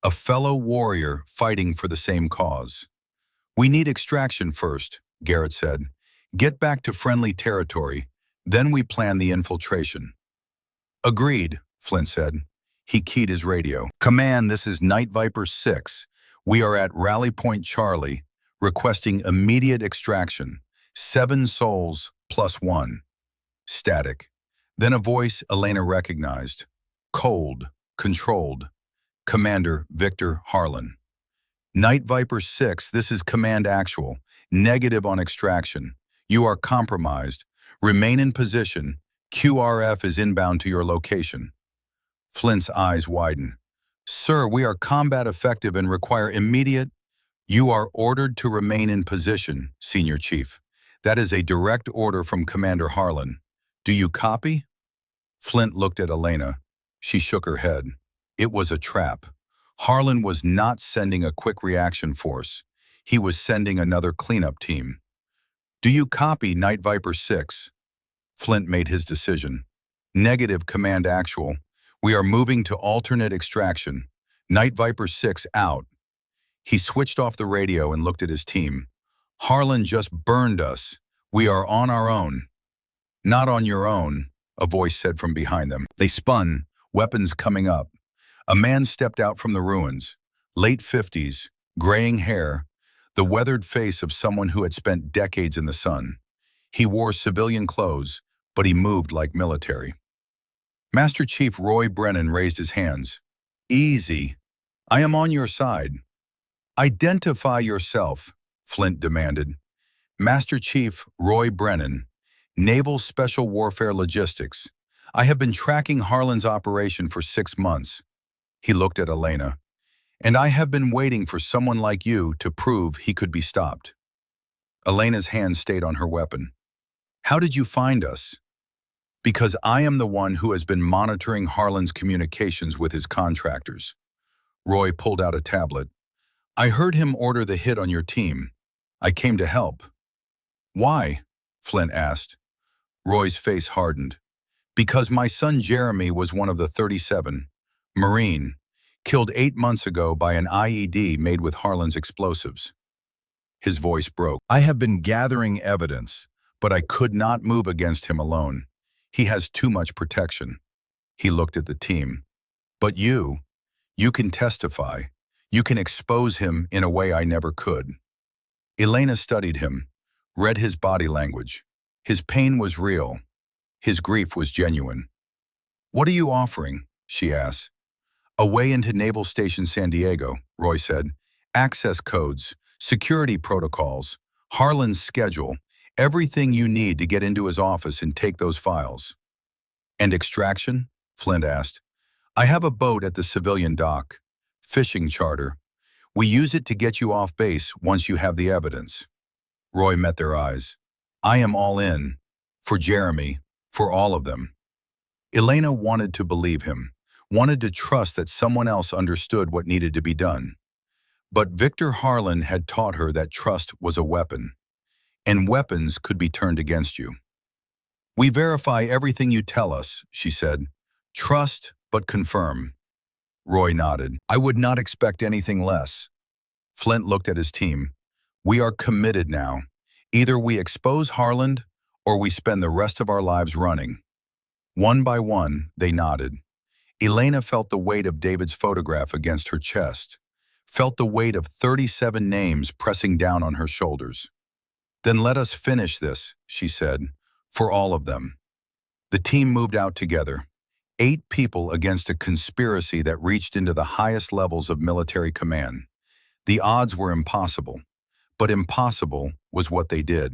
a fellow warrior fighting for the same cause. "We need extraction first," Garrett said. "Get back to friendly territory, then we plan the infiltration." "Agreed," Flint said. He keyed his radio. "Command, this is Night Viper 6. We are at Rally Point Charlie, requesting immediate extraction. 7 souls plus 1. Static. Then a voice Elena recognized. Cold, controlled. Commander Victor Harlan. "Night Viper 6, this is Command Actual. Negative on extraction. You are compromised. Remain in position. QRF is inbound to your location." Flint's eyes widened. "Sir, we are combat effective and require immediate—" "You are ordered to remain in position, Senior Chief. That is a direct order from Commander Harlan. Do you copy?" Flint looked at Elena. She shook her head. It was a trap. Harlan was not sending a quick reaction force. He was sending another cleanup team. "Do you copy, Night Viper 6? Flint made his decision. "Negative, Command Actual. We are moving to alternate extraction. Night Viper 6 out." He switched off the radio and looked at his team. "Harlan just burned us. We are on our own." "Not on your own," a voice said from behind them. They spun, weapons coming up. A man stepped out from the ruins. Late 50s, graying hair, the weathered face of someone who had spent decades in the sun. He wore civilian clothes, but he moved like military. Master Chief Roy Brennan raised his hands. "Easy. I am on your side." "Identify yourself," Flint demanded. "Master Chief Roy Brennan, Naval Special Warfare Logistics. I have been tracking Harlan's operation for 6 months." He looked at Elena. "And I have been waiting for someone like you to prove he could be stopped." Elena's hand stayed on her weapon. "How did you find us?" "Because I am the one who has been monitoring Harlan's communications with his contractors." Roy pulled out a tablet. "I heard him order the hit on your team. I came to help." "Why?" Flint asked. Roy's face hardened. "Because my son Jeremy was one of the 37, Marine, killed 8 months ago by an IED made with Harlan's explosives." His voice broke. "I have been gathering evidence, but I could not move against him alone. He has too much protection." He looked at the team. "But you can testify. You can expose him in a way I never could." Elena studied him, read his body language. His pain was real. His grief was genuine. "What are you offering?" she asked. "A way into Naval Station San Diego," Roy said. "Access codes, security protocols, Harlan's schedule, everything you need to get into his office and take those files." "And extraction?" Flint asked. "I have a boat at the civilian dock. Fishing charter. We use it to get you off base once you have the evidence." Roy met their eyes. "I am all in. For Jeremy. For all of them." Elena wanted to believe him, wanted to trust that someone else understood what needed to be done. But Victor Harlan had taught her that trust was a weapon, and weapons could be turned against you. "We verify everything you tell us," she said. "Trust, but confirm." Roy nodded. "I would not expect anything less." Flint looked at his team. "We are committed now. Either we expose Harlan, or we spend the rest of our lives running." One by one, they nodded. Elena felt the weight of David's photograph against her chest, felt the weight of 37 names pressing down on her shoulders. Then let us finish this, she said, for all of them. The team moved out together, 8 people against a conspiracy that reached into the highest levels of military command. The odds were impossible, but impossible was what they did.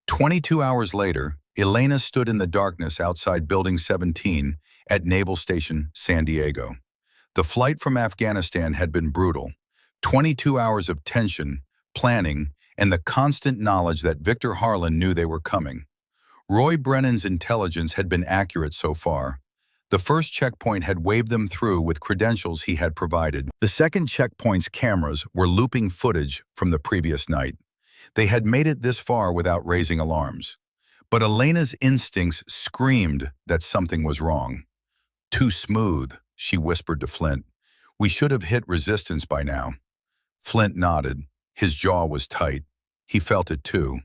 22 hours later, Elena stood in the darkness outside Building 17 at Naval Station San Diego. The flight from Afghanistan had been brutal. 22 hours of tension, planning, and the constant knowledge that Victor Harlan knew they were coming. Roy Brennan's intelligence had been accurate so far. The first checkpoint had waved them through with credentials he had provided. The second checkpoint's cameras were looping footage from the previous night. They had made it this far without raising alarms. But Elena's instincts screamed that something was wrong. "Too smooth," she whispered to Flint. "We should have hit resistance by now." Flint nodded. His jaw was tight. He felt it too.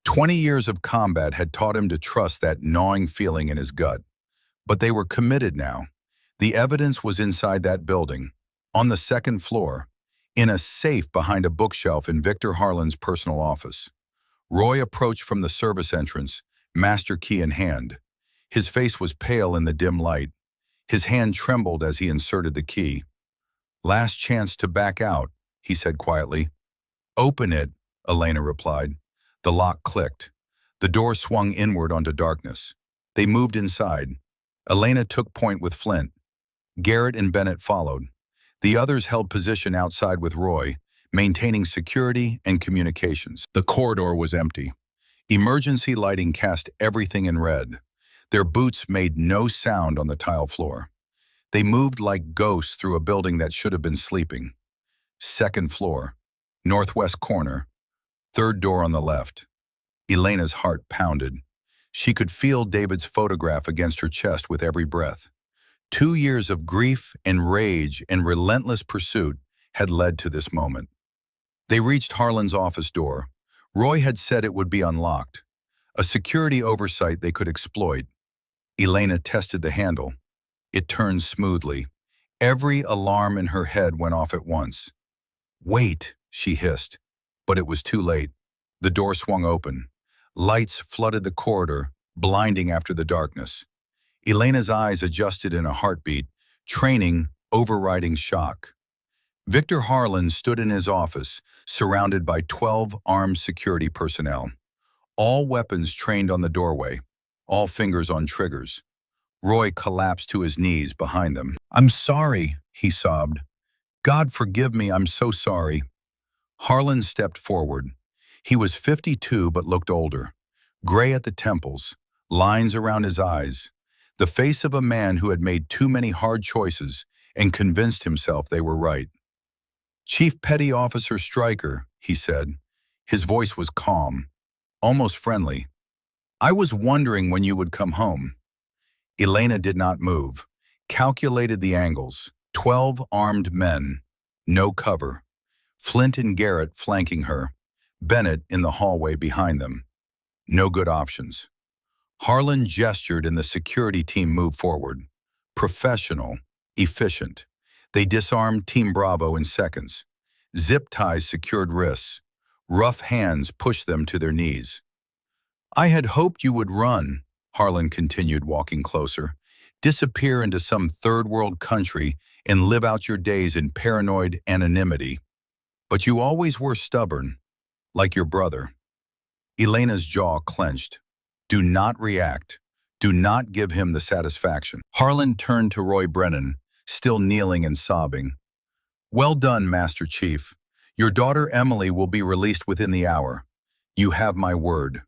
20 years of combat had taught him to trust that gnawing feeling in his gut. But they were committed now. The evidence was inside that building, on the second floor, in a safe behind a bookshelf in Victor Harlan's personal office. Roy approached from the service entrance, master key in hand. His face was pale in the dim light. His hand trembled as he inserted the key. "Last chance to back out," he said quietly. "Open it," Elena replied. The lock clicked. The door swung inward onto darkness. They moved inside. Elena took point with Flint. Garrett and Bennett followed. The others held position outside with Roy, maintaining security and communications. The corridor was empty. Emergency lighting cast everything in red. Their boots made no sound on the tile floor. They moved like ghosts through a building that should have been sleeping. Second floor, northwest corner, third door on the left. Elena's heart pounded. She could feel David's photograph against her chest with every breath. 2 years of grief and rage and relentless pursuit had led to this moment. They reached Harlan's office door. Roy had said it would be unlocked, a security oversight they could exploit. Elena tested the handle. It turned smoothly. Every alarm in her head went off at once. "Wait," she hissed, but it was too late. The door swung open. Lights flooded the corridor, blinding after the darkness. Elena's eyes adjusted in a heartbeat, training overriding shock. Victor Harlan stood in his office, surrounded by 12 armed security personnel. All weapons trained on the doorway, all fingers on triggers. Roy collapsed to his knees behind them. "I'm sorry," he sobbed. "God forgive me, I'm so sorry." Harlan stepped forward. He was 52 but looked older, gray at the temples, lines around his eyes, the face of a man who had made too many hard choices and convinced himself they were right. "Chief Petty Officer Stryker," he said. His voice was calm, almost friendly. "I was wondering when you would come home." Elena did not move, calculated the angles. 12 armed men, no cover. Flint and Garrett flanking her, Bennett in the hallway behind them. No good options. Harlan gestured and the security team moved forward. Professional, efficient. They disarmed Team Bravo in seconds. Zip ties secured wrists. Rough hands pushed them to their knees. "I had hoped you would run," Harlan continued, walking closer. "Disappear into some third-world country and live out your days in paranoid anonymity. But you always were stubborn, like your brother." Elena's jaw clenched. Do not react. Do not give him the satisfaction. Harlan turned to Roy Brennan, still kneeling and sobbing. "Well done, Master Chief. Your daughter Emily will be released within the hour. You have my word."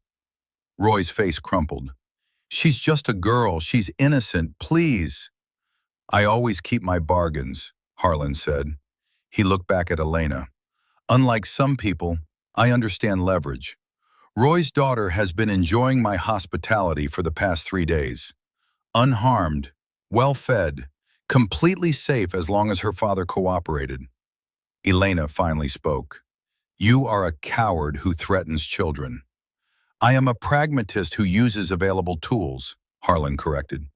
Roy's face crumpled. "She's just a girl. She's innocent. Please." "I always keep my bargains," Harlan said. He looked back at Elena. "Unlike some people, I understand leverage. Roy's daughter has been enjoying my hospitality for the past 3 days. Unharmed, well-fed, completely safe as long as her father cooperated." Elena finally spoke. "You are a coward who threatens children." "I am a pragmatist who uses available tools," Harlan corrected.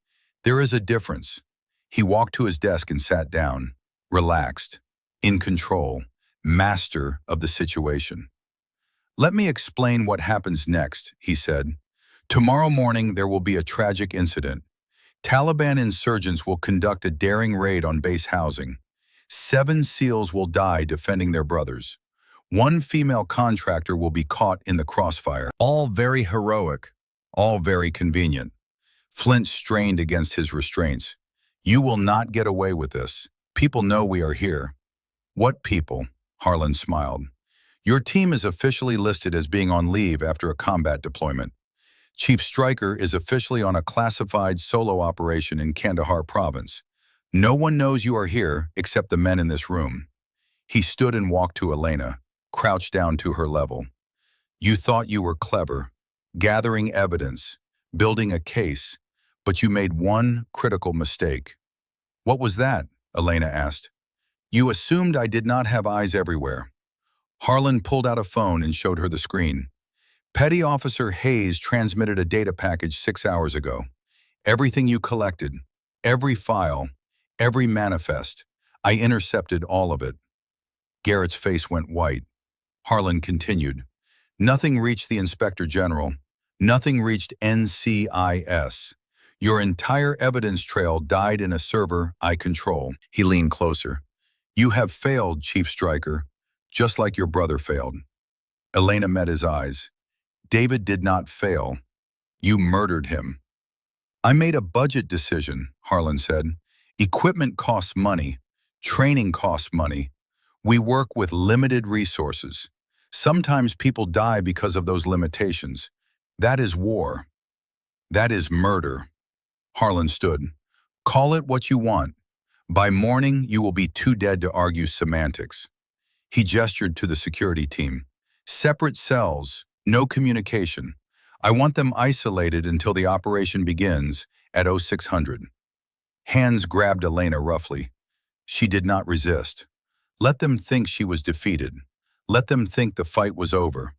"There is a difference." He walked to his desk and sat down, relaxed, in control, master of the situation. Let me explain what happens next, he said. Tomorrow morning there will be a tragic incident. Taliban insurgents will conduct a daring raid on base housing. 7 SEALs will die defending their brothers. 1 female contractor will be caught in the crossfire. All very heroic, all very convenient. Flint strained against his restraints. You will not get away with this. People know we are here. What people? Harlan smiled. Your team is officially listed as being on leave after a combat deployment. Chief Stryker is officially on a classified solo operation in Kandahar province. No one knows you are here except the men in this room. He stood and walked to Elena, crouched down to her level. You thought you were clever, gathering evidence, building a case, but you made one critical mistake. What was that? Elena asked. You assumed I did not have eyes everywhere. Harlan pulled out a phone and showed her the screen. Petty Officer Hayes transmitted a data package 6 hours ago. Everything you collected, every file, every manifest, I intercepted all of it. Garrett's face went white. Harlan continued. Nothing reached the Inspector General. Nothing reached NCIS. Your entire evidence trail died in a server I control. He leaned closer. You have failed, Chief Stryker, just like your brother failed. Elena met his eyes. David did not fail. You murdered him. I made a budget decision, Harlan said. Equipment costs money. Training costs money. We work with limited resources. Sometimes people die because of those limitations. That is war. That is murder. Harlan stood. Call it what you want. By morning, you will be too dead to argue semantics. He gestured to the security team. Separate cells, no communication. I want them isolated until the operation begins at 0600. Hands grabbed Elena roughly. She did not resist. Let them think she was defeated. Let them think the fight was over.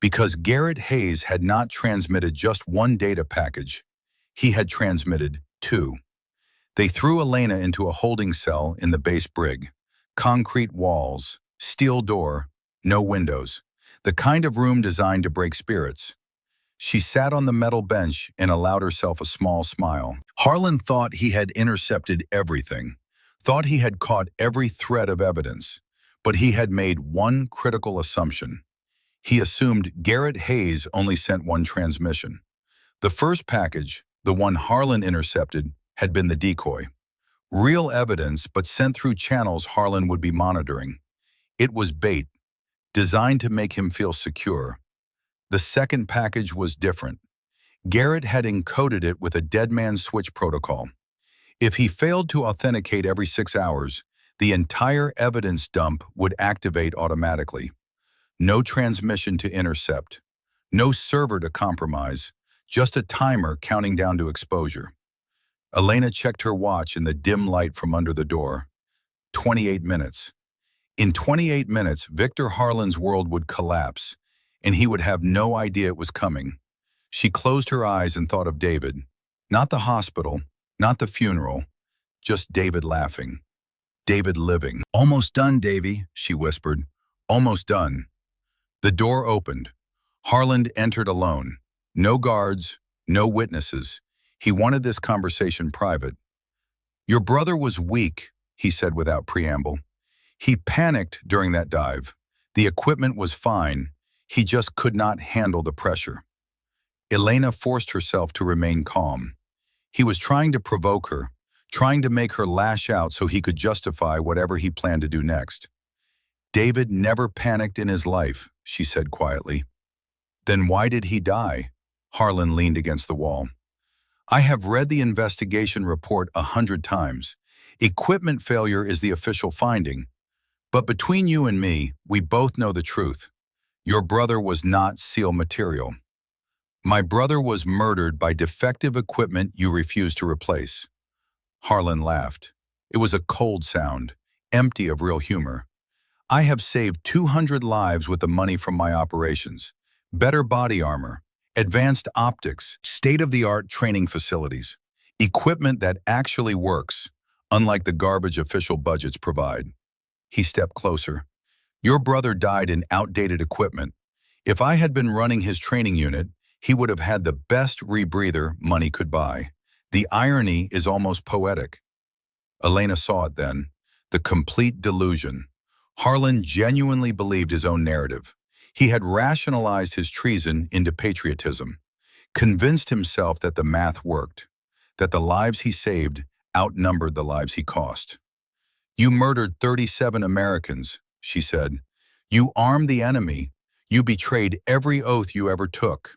Because Garrett Hayes had not transmitted just 1 data package. He had transmitted 2. They threw Elena into a holding cell in the base brig. Concrete walls, steel door, no windows. The kind of room designed to break spirits. She sat on the metal bench and allowed herself a small smile. Harlan thought he had intercepted everything, thought he had caught every thread of evidence, but he had made one critical assumption. He assumed Garrett Hayes only sent 1 transmission. The first package, the one Harlan intercepted, had been the decoy. Real evidence, but sent through channels Harlan would be monitoring. It was bait, designed to make him feel secure. The second package was different. Garrett had encoded it with a dead man switch protocol. If he failed to authenticate every 6 hours, the entire evidence dump would activate automatically. No transmission to intercept. No server to compromise. Just a timer counting down to exposure. Elena checked her watch in the dim light from under the door. 28 minutes. In 28 minutes, Victor Harlan's world would collapse, and he would have no idea it was coming. She closed her eyes and thought of David. Not the hospital, not the funeral, just David laughing. David living. Almost done, Davy, she whispered. Almost done. The door opened. Harlan entered alone. No guards, no witnesses. He wanted this conversation private. Your brother was weak, he said without preamble. He panicked during that dive. The equipment was fine. He just could not handle the pressure. Elena forced herself to remain calm. He was trying to provoke her, trying to make her lash out so he could justify whatever he planned to do next. David never panicked in his life, she said quietly. Then why did he die? Harlan leaned against the wall. I have read the investigation report 100 times. Equipment failure is the official finding. But between you and me, we both know the truth. Your brother was not SEAL material. My brother was murdered by defective equipment you refused to replace. Harlan laughed. It was a cold sound, empty of real humor. I have saved 200 lives with the money from my operations. Better body armor, advanced optics, state-of-the-art training facilities, equipment that actually works, unlike the garbage official budgets provide. He stepped closer. Your brother died in outdated equipment. If I had been running his training unit, he would have had the best rebreather money could buy. The irony is almost poetic. Elena saw it then. The complete delusion. Harlan genuinely believed his own narrative. He had rationalized his treason into patriotism, convinced himself that the math worked, that the lives he saved outnumbered the lives he cost. "You murdered 37 Americans," she said. "You armed the enemy. You betrayed every oath you ever took."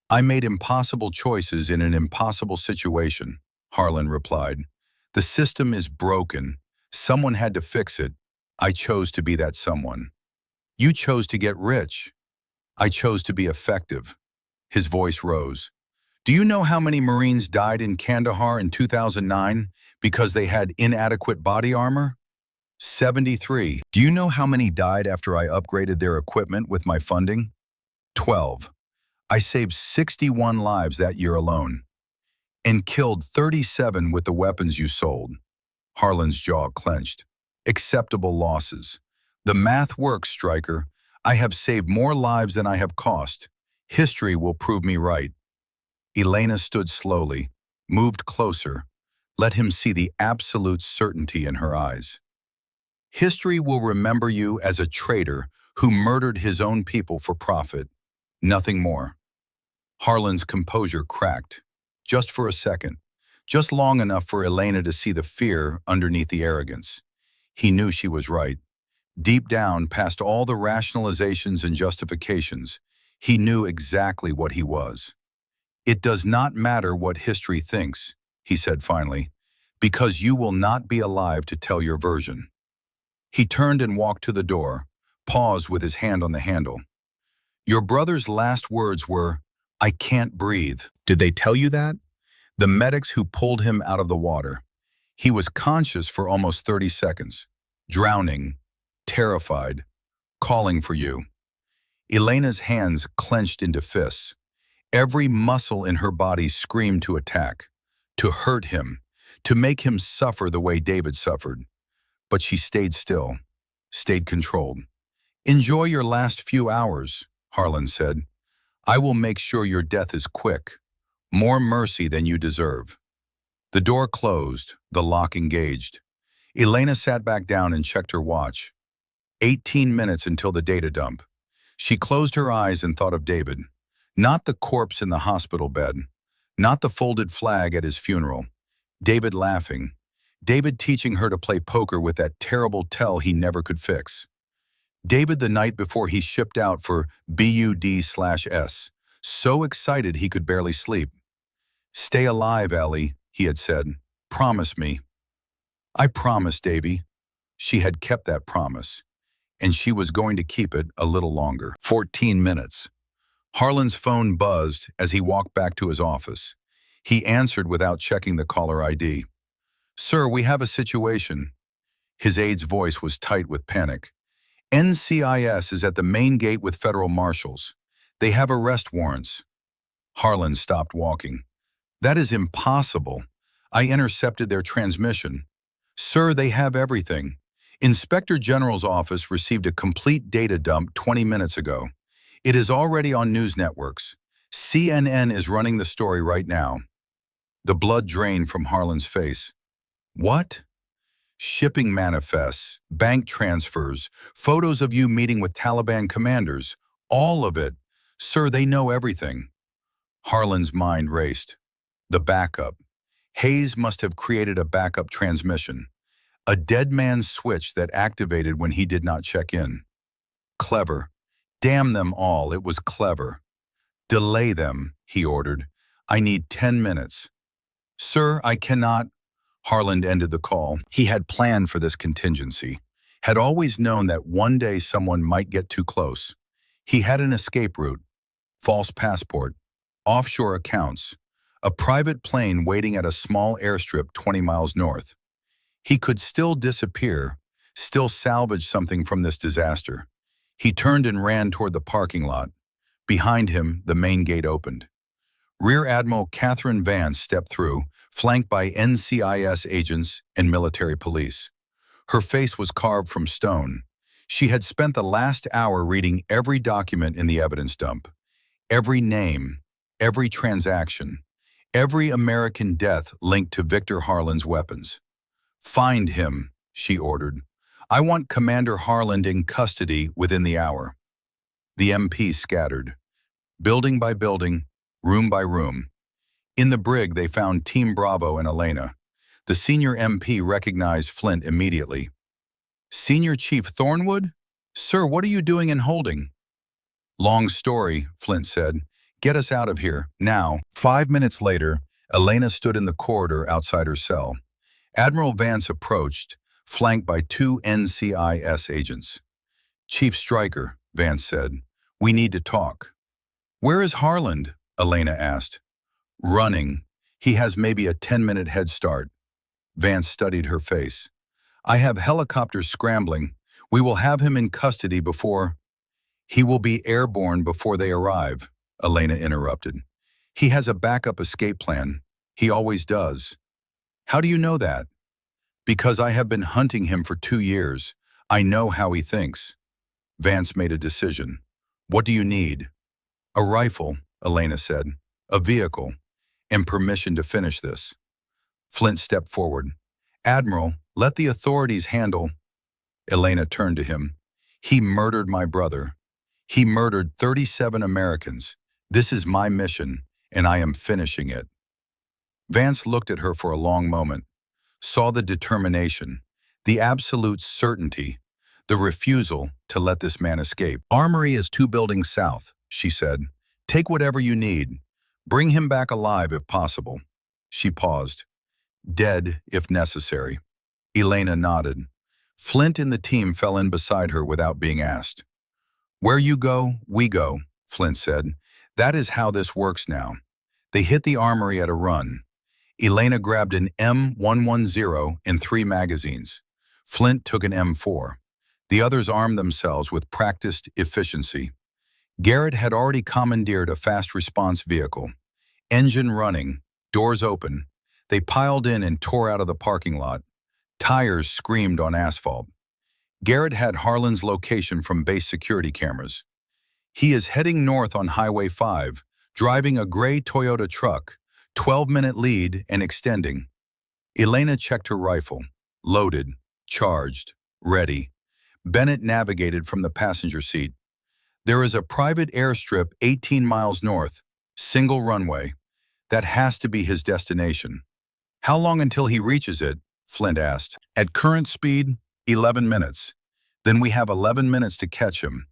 "I made impossible choices in an impossible situation," Harlan replied. "The system is broken. Someone had to fix it. I chose to be that someone." "You chose to get rich." "I chose to be effective." His voice rose. "Do you know how many Marines died in Kandahar in 2009 because they had inadequate body armor? 73. Do you know how many died after I upgraded their equipment with my funding? 12. I saved 61 lives that year alone, and killed 37 with the weapons you sold." Harlan's jaw clenched. "Acceptable losses. The math works, Stryker. I have saved more lives than I have cost. History will prove me right." Elena stood slowly, moved closer, let him see the absolute certainty in her eyes. "History will remember you as a traitor who murdered his own people for profit. Nothing more." Harlan's composure cracked, just for a second, just long enough for Elena to see the fear underneath the arrogance. He knew she was right. Deep down, past all the rationalizations and justifications, he knew exactly what he was. "It does not matter what history thinks," he said finally, "because you will not be alive to tell your version." He turned and walked to the door, paused with his hand on the handle. "Your brother's last words were, 'I can't breathe.' Did they tell you that?" "The medics who pulled him out of the water. He was conscious for almost 30 seconds, drowning, terrified, calling for you." Elena's hands clenched into fists. Every muscle in her body screamed to attack, to hurt him, to make him suffer the way David suffered. But she stayed still, stayed controlled. "Enjoy your last few hours," Harlan said. "I will make sure your death is quick. More mercy than you deserve." The door closed, the lock engaged. Elena sat back down and checked her watch. 18 minutes until the data dump. She closed her eyes and thought of David. Not the corpse in the hospital bed. Not the folded flag at his funeral. David laughing. David teaching her to play poker with that terrible tell he never could fix. David the night before he shipped out for BUD/S. So excited he could barely sleep. "Stay alive, Ellie," he had said. "Promise me." "I promise, Davy." She had kept that promise, and she was going to keep it a little longer. 14 minutes. Harlan's phone buzzed as he walked back to his office. He answered without checking the caller ID. "Sir, we have a situation." His aide's voice was tight with panic. "NCIS is at the main gate with federal marshals. They have arrest warrants." Harlan stopped walking. "That is impossible. I intercepted their transmission." "Sir, they have everything. Inspector General's office received a complete data dump 20 minutes ago. It is already on news networks. CNN is running the story right now." The blood drained from Harlan's face. "What?" "Shipping manifests, bank transfers, photos of you meeting with Taliban commanders, all of it. Sir, they know everything." Harlan's mind raced. The backup. Hayes must have created a backup transmission. A dead man's switch that activated when he did not check in. Clever. Damn them all, it was clever. "Delay them," he ordered. "I need 10 minutes." "Sir, I cannot." Harlan ended the call. He had planned for this contingency, had always known that one day someone might get too close. He had an escape route, false passport, offshore accounts, a private plane waiting at a small airstrip 20 miles north. He could still disappear, still salvage something from this disaster. He turned and ran toward the parking lot. Behind him, the main gate opened. Rear Admiral Catherine Vance stepped through, flanked by NCIS agents and military police. Her face was carved from stone. She had spent the last hour reading every document in the evidence dump, every name, every transaction, every American death linked to Victor Harlan's weapons. "Find him," she ordered. "I want Commander Harlan in custody within the hour." The MP scattered, building by building, room by room. In the brig, they found Team Bravo and Elena. The senior MP recognized Flint immediately. "Senior Chief Thornwood? Sir, what are you doing in holding?" "Long story," Flint said. "Get us out of here, now." 5 minutes later, Elena stood in the corridor outside her cell. Admiral Vance approached, flanked by two NCIS agents. "Chief Stryker," Vance said, "we need to talk." "Where is Harland?" Elena asked. "Running. He has maybe a 10-minute head start." Vance studied her face. "I have helicopters scrambling. We will have him in custody before—" "He will be airborne before they arrive," Elena interrupted. "He has a backup escape plan. He always does." "How do you know that?" "Because I have been hunting him for 2 years. I know how he thinks." Vance made a decision. "What do you need?" "A rifle," Elena said, "a vehicle, and permission to finish this." Flint stepped forward. "Admiral, let the authorities handle—" Elena turned to him. "He murdered my brother. He murdered 37 Americans. This is my mission, and I am finishing it." Vance looked at her for a long moment, saw the determination, the absolute certainty, the refusal to let this man escape. "Armory is 2 buildings south," she said. "Take whatever you need. Bring him back alive if possible." She paused. "Dead if necessary." Elena nodded. Flint and the team fell in beside her without being asked. "Where you go, we go," Flint said. "That is how this works now." They hit the armory at a run. Elena grabbed an M110 and 3 magazines. Flint took an M4. The others armed themselves with practiced efficiency. Garrett had already commandeered a fast response vehicle. Engine running, doors open. They piled in and tore out of the parking lot. Tires screamed on asphalt. Garrett had Harlan's location from base security cameras. "He is heading north on Highway 5, driving a gray Toyota truck, 12-minute lead and extending." Elena checked her rifle. Loaded, charged, ready. Bennett navigated from the passenger seat. "There is a private airstrip 18 miles north, single runway. That has to be his destination." "How long until he reaches it?" Flint asked. "At current speed, 11 minutes. Then we have 11 minutes to catch him."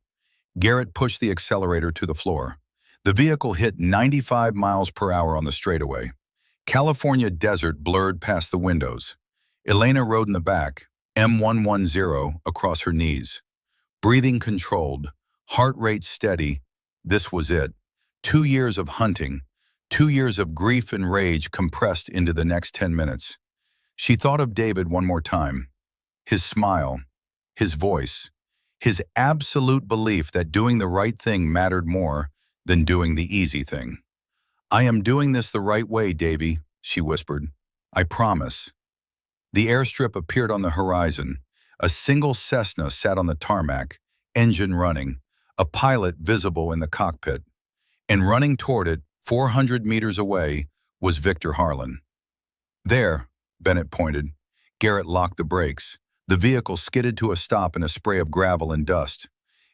Garrett pushed the accelerator to the floor. The vehicle hit 95 miles per hour on the straightaway. California desert blurred past the windows. Elena rode in the back, M110 across her knees. Breathing controlled, heart rate steady. This was it. 2 years of hunting, 2 years of grief and rage compressed into the next 10 minutes. She thought of David one more time. His smile, his voice, his absolute belief that doing the right thing mattered more than doing the easy thing. "I am doing this the right way, Davy," she whispered. "I promise." The airstrip appeared on the horizon. A single Cessna sat on the tarmac, engine running, a pilot visible in the cockpit. And running toward it, 400 meters away, was Victor Harlan. "There," Bennett pointed. Garrett locked the brakes. The vehicle skidded to a stop in a spray of gravel and dust.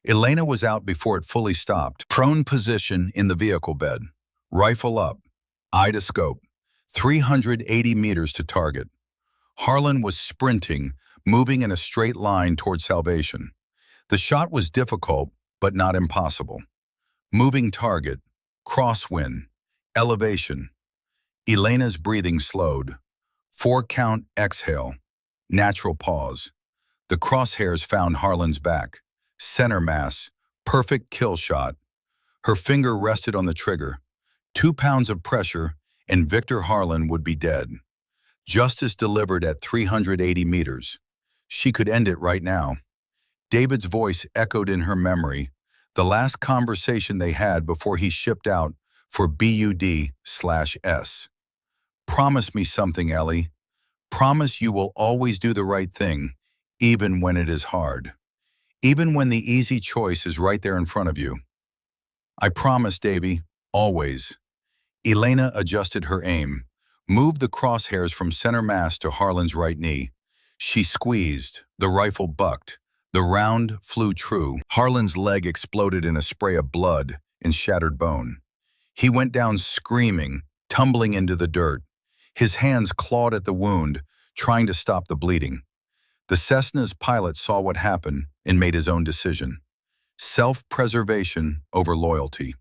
Elena was out before it fully stopped. Prone position in the vehicle bed. Rifle up. Eye to scope. 380 meters to target. Harlan was sprinting, moving in a straight line toward salvation. The shot was difficult, but not impossible. Moving target. Crosswind. Elevation. Elena's breathing slowed. 4-count exhale. Natural pause. The crosshairs found Harlan's back. Center mass. Perfect kill shot. Her finger rested on the trigger. 2 pounds of pressure, and Victor Harlan would be dead. Justice delivered at 380 meters. She could end it right now. David's voice echoed in her memory, the last conversation they had before he shipped out for BUD/S. "Promise me something, Ellie. Promise you will always do the right thing, even when it is hard." even when the easy choice is right there in front of you. I promise, Davy, always. Elena adjusted her aim, moved the crosshairs from center mass to Harlan's right knee. She squeezed, the rifle bucked, the round flew true. Harlan's leg exploded in a spray of blood and shattered bone. He went down screaming, tumbling into the dirt. His hands clawed at the wound, trying to stop the bleeding. The Cessna's pilot saw what happened and made his own decision. Self-preservation over loyalty.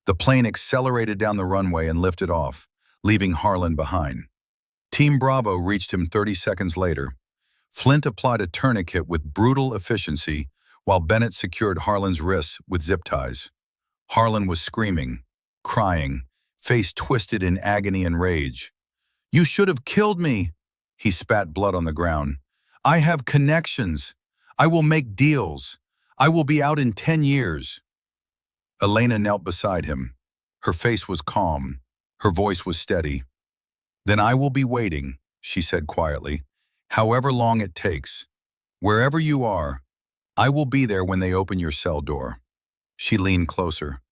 The plane accelerated down the runway and lifted off, leaving Harlan behind. Team Bravo reached him 30 seconds later. Flint applied a tourniquet with brutal efficiency, while Bennett secured Harlan's wrists with zip ties. Harlan was screaming, crying, face twisted in agony and rage. "You should have killed me!" He spat blood on the ground. "I have connections. I will make deals. I will be out in 10 years. Elena knelt beside him. Her face was calm. Her voice was steady. "Then I will be waiting," she said quietly, "however long it takes. Wherever you are, I will be there when they open your cell door." She leaned closer.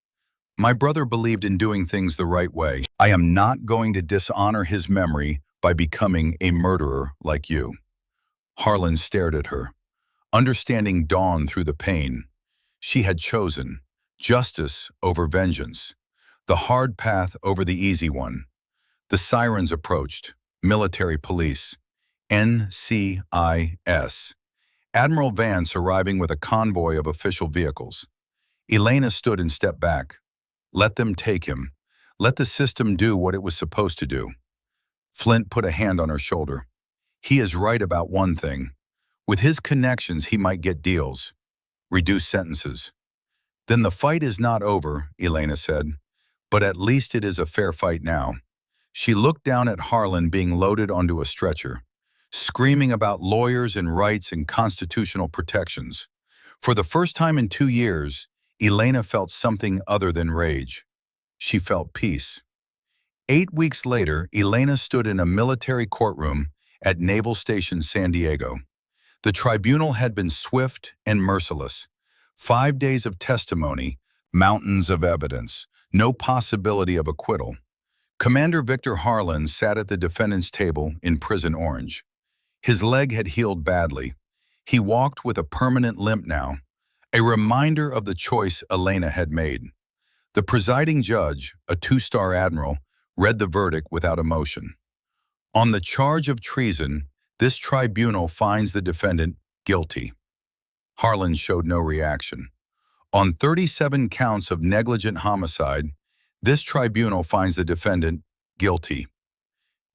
"My brother believed in doing things the right way. I am not going to dishonor his memory by becoming a murderer like you." Harlan stared at her. Understanding dawned through the pain. She had chosen justice over vengeance, the hard path over the easy one. The sirens approached, military police, NCIS. Admiral Vance arriving with a convoy of official vehicles. Elena stood and stepped back. Let them take him. Let the system do what it was supposed to do. Flint put a hand on her shoulder. He is right about one thing. With his connections, he might get deals, reduced sentences. Then the fight is not over, Elena said, but at least it is a fair fight now. She looked down at Harlan being loaded onto a stretcher, screaming about lawyers and rights and constitutional protections. For the first time in 2 years, Elena felt something other than rage. She felt peace. 8 weeks later, Elena stood in a military courtroom at Naval Station San Diego. The tribunal had been swift and merciless. 5 days of testimony, mountains of evidence, no possibility of acquittal. Commander Victor Harlan sat at the defendant's table in Prison Orange. His leg had healed badly. He walked with a permanent limp now, a reminder of the choice Elena had made. The presiding judge, a 2-star admiral, read the verdict without emotion. On the charge of treason, this tribunal finds the defendant guilty. Harlan showed no reaction. On 37 counts of negligent homicide, this tribunal finds the defendant guilty.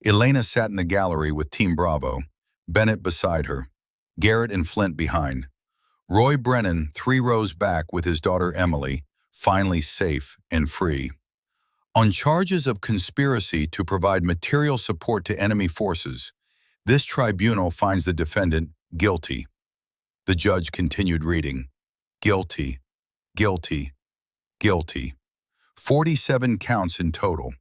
Elena sat in the gallery with Team Bravo, Bennett beside her, Garrett and Flint behind. Roy Brennan 3 rows back with his daughter Emily, finally safe and free. On charges of conspiracy to provide material support to enemy forces, this tribunal finds the defendant guilty. The judge continued reading. Guilty, guilty, guilty. 47 counts in total.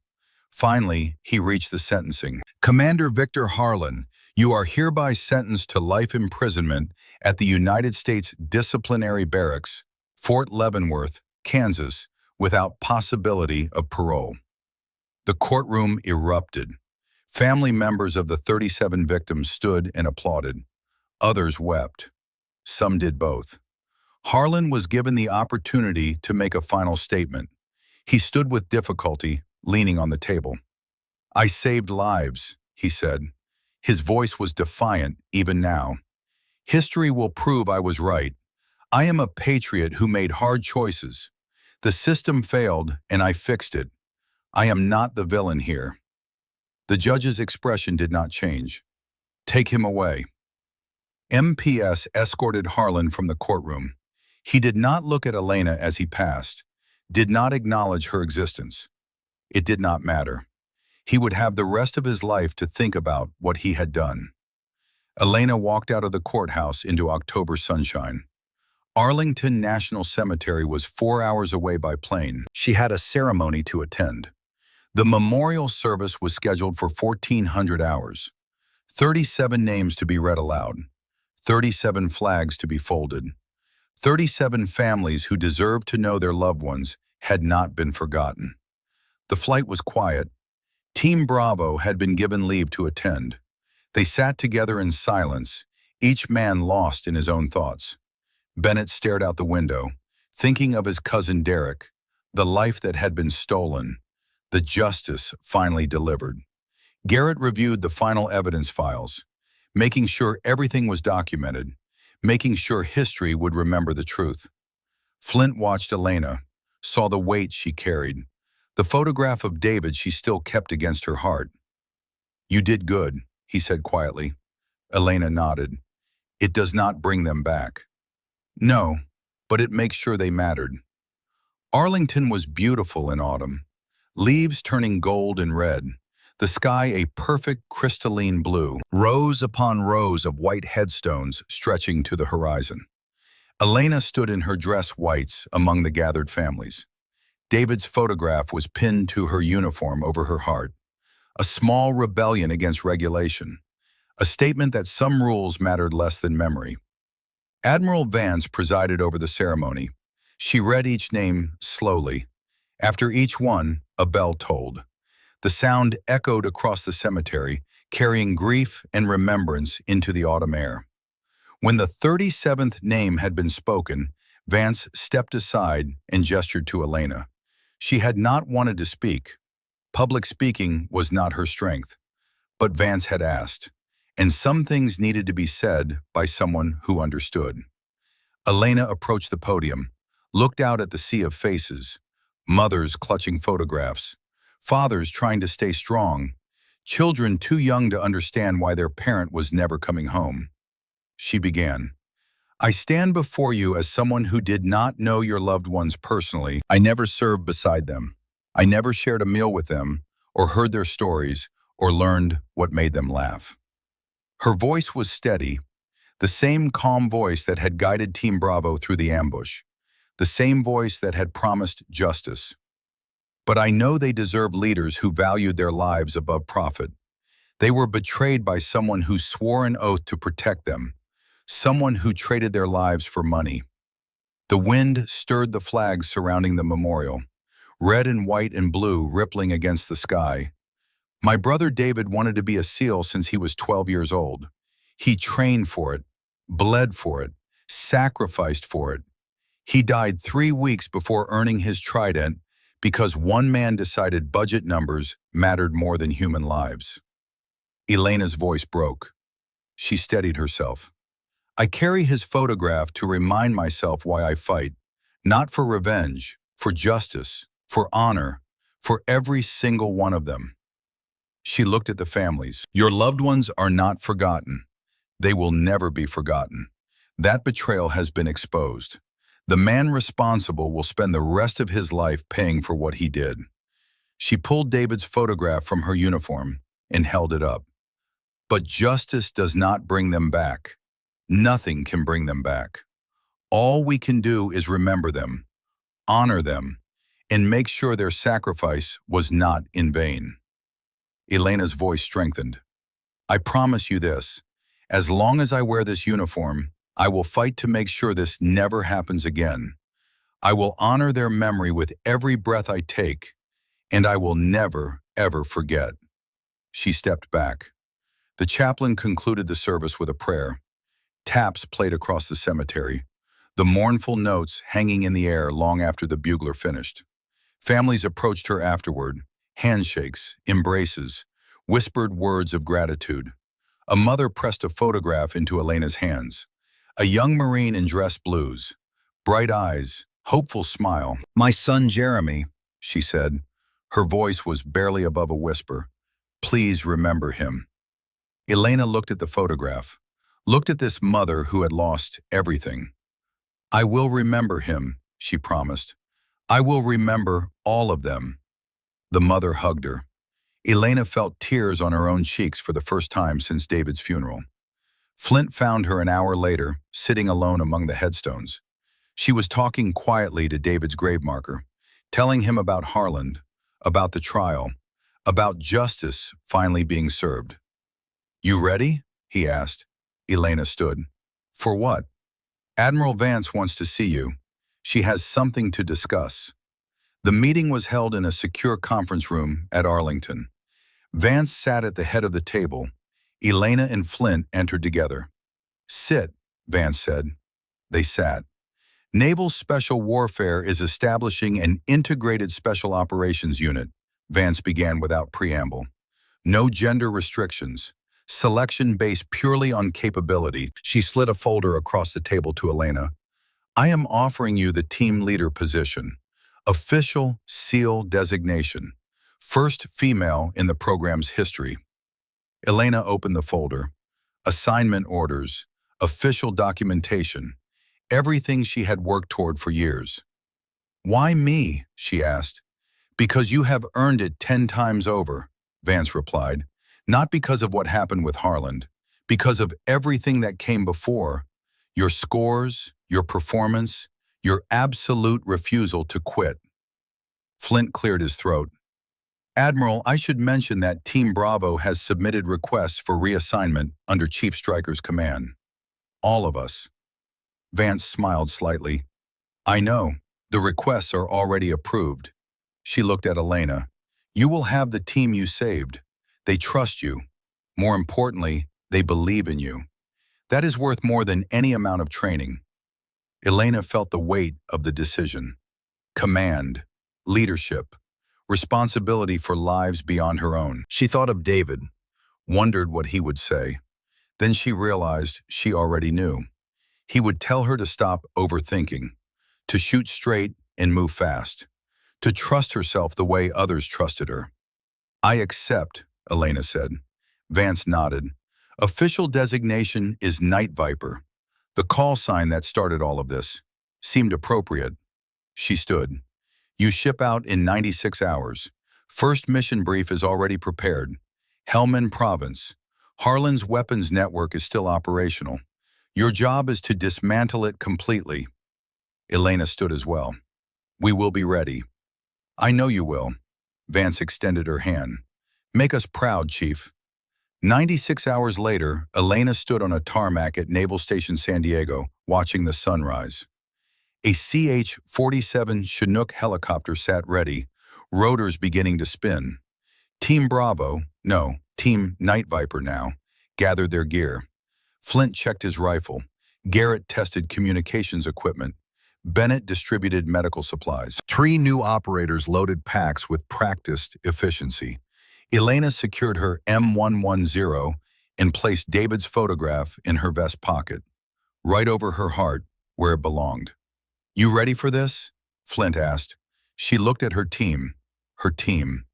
Finally, he reached the sentencing. Commander Victor Harlan, you are hereby sentenced to life imprisonment at the United States Disciplinary Barracks, Fort Leavenworth, Kansas, without possibility of parole. The courtroom erupted. Family members of the 37 victims stood and applauded. Others wept. Some did both. Harlan was given the opportunity to make a final statement. He stood with difficulty, leaning on the table. "I saved lives," he said. His voice was defiant even now. "History will prove I was right. I am a patriot who made hard choices. The system failed, and I fixed it. I am not the villain here." The judge's expression did not change. "Take him away." MPS escorted Harlan from the courtroom. He did not look at Elena as he passed, did not acknowledge her existence. It did not matter. He would have the rest of his life to think about what he had done. Elena walked out of the courthouse into October sunshine. Arlington National Cemetery was 4 hours away by plane. She had a ceremony to attend. The memorial service was scheduled for 1400 hours. 37 names to be read aloud. 37 flags to be folded. 37 families who deserved to know their loved ones had not been forgotten. The flight was quiet. Team Bravo had been given leave to attend. They sat together in silence, each man lost in his own thoughts. Bennett stared out the window, thinking of his cousin Derek, the life that had been stolen, the justice finally delivered. Garrett reviewed the final evidence files, making sure everything was documented, making sure history would remember the truth. Flint watched Elena, saw the weight she carried, the photograph of David she still kept against her heart. "You did good," he said quietly. Elena nodded. "It does not bring them back." "No, but it makes sure they mattered." Arlington was beautiful in autumn, leaves turning gold and red, the sky a perfect crystalline blue, rows upon rows of white headstones stretching to the horizon. Elena stood in her dress whites among the gathered families. David's photograph was pinned to her uniform over her heart, a small rebellion against regulation, a statement that some rules mattered less than memory. Admiral Vance presided over the ceremony. She read each name slowly. After each one, a bell tolled. The sound echoed across the cemetery, carrying grief and remembrance into the autumn air. When the 37th name had been spoken, Vance stepped aside and gestured to Elena. She had not wanted to speak. Public speaking was not her strength. But Vance had asked, and some things needed to be said by someone who understood. Elena approached the podium, looked out at the sea of faces, mothers clutching photographs, fathers trying to stay strong, children too young to understand why their parent was never coming home. She began, "I stand before you as someone who did not know your loved ones personally. I never served beside them. I never shared a meal with them, or heard their stories, or learned what made them laugh." Her voice was steady, the same calm voice that had guided Team Bravo through the ambush, the same voice that had promised justice. "But I know they deserve leaders who valued their lives above profit. They were betrayed by someone who swore an oath to protect them, someone who traded their lives for money." The wind stirred the flags surrounding the memorial, red and white and blue rippling against the sky. "My brother David wanted to be a SEAL since he was 12 years old. He trained for it, bled for it, sacrificed for it. He died 3 weeks before earning his trident because one man decided budget numbers mattered more than human lives." Elena's voice broke. She steadied herself. "I carry his photograph to remind myself why I fight, not for revenge, for justice, for honor, for every single one of them." She looked at the families. "Your loved ones are not forgotten. They will never be forgotten. That betrayal has been exposed. The man responsible will spend the rest of his life paying for what he did." She pulled David's photograph from her uniform and held it up. "But justice does not bring them back. Nothing can bring them back. All we can do is remember them, honor them, and make sure their sacrifice was not in vain." Elena's voice strengthened. "I promise you this. As long as I wear this uniform, I will fight to make sure this never happens again. I will honor their memory with every breath I take, and I will never, ever forget." She stepped back. The chaplain concluded the service with a prayer. Taps played across the cemetery, the mournful notes hanging in the air long after the bugler finished. Families approached her afterward, handshakes, embraces, whispered words of gratitude. A mother pressed a photograph into Elena's hands. A young Marine in dress blues, bright eyes, hopeful smile. "My son Jeremy," she said. Her voice was barely above a whisper. "Please remember him." Elena looked at the photograph, looked at this mother who had lost everything. "I will remember him," she promised. "I will remember all of them." The mother hugged her. Elena felt tears on her own cheeks for the first time since David's funeral. Flint found her an hour later, sitting alone among the headstones. She was talking quietly to David's grave marker, telling him about Harland, about the trial, about justice finally being served. "You ready?" he asked. Elena stood. "For what?" Admiral Vance wants to see you. She has something to discuss. The meeting was held in a secure conference room at Arlington. Vance sat at the head of the table. Elena and Flint entered together. "Sit," Vance said. They sat. Naval Special Warfare is establishing an integrated special operations unit, Vance began without preamble. No gender restrictions. Selection based purely on capability. She slid a folder across the table to Elena. "I am offering you the team leader position. Official SEAL designation. First female in the program's history." Elena opened the folder. Assignment orders, official documentation, everything she had worked toward for years. "Why me?" she asked. "Because you have earned it 10 times over," Vance replied. "Not because of what happened with Harland, because of everything that came before. Your scores, your performance, your absolute refusal to quit." Flint cleared his throat. "Admiral, I should mention that Team Bravo has submitted requests for reassignment under Chief Stryker's command. All of us." Vance smiled slightly. "I know. The requests are already approved." She looked at Elena. "You will have the team you saved. They trust you. More importantly, they believe in you. That is worth more than any amount of training." Elena felt the weight of the decision. Command, leadership, responsibility for lives beyond her own. She thought of David, wondered what he would say. Then she realized she already knew. He would tell her to stop overthinking, to shoot straight and move fast, to trust herself the way others trusted her. "I accept," Elena said. Vance nodded. "Official designation is Night Viper. The call sign that started all of this. Seemed appropriate." She stood. "You ship out in 96 hours. First mission brief is already prepared. Helmand Province. Harlan's weapons network is still operational. Your job is to dismantle it completely." Elena stood as well. "We will be ready." "I know you will." Vance extended her hand. "Make us proud, Chief." 96 hours later, Elena stood on a tarmac at Naval Station San Diego, watching the sunrise. A CH-47 Chinook helicopter sat ready, rotors beginning to spin. Team Bravo, no, Team Night Viper now, gathered their gear. Flint checked his rifle. Garrett tested communications equipment. Bennett distributed medical supplies. 3 new operators loaded packs with practiced efficiency. Elena secured her M110 and placed David's photograph in her vest pocket, right over her heart, where it belonged. "You ready for this?" Flint asked. She looked at her team. Her team.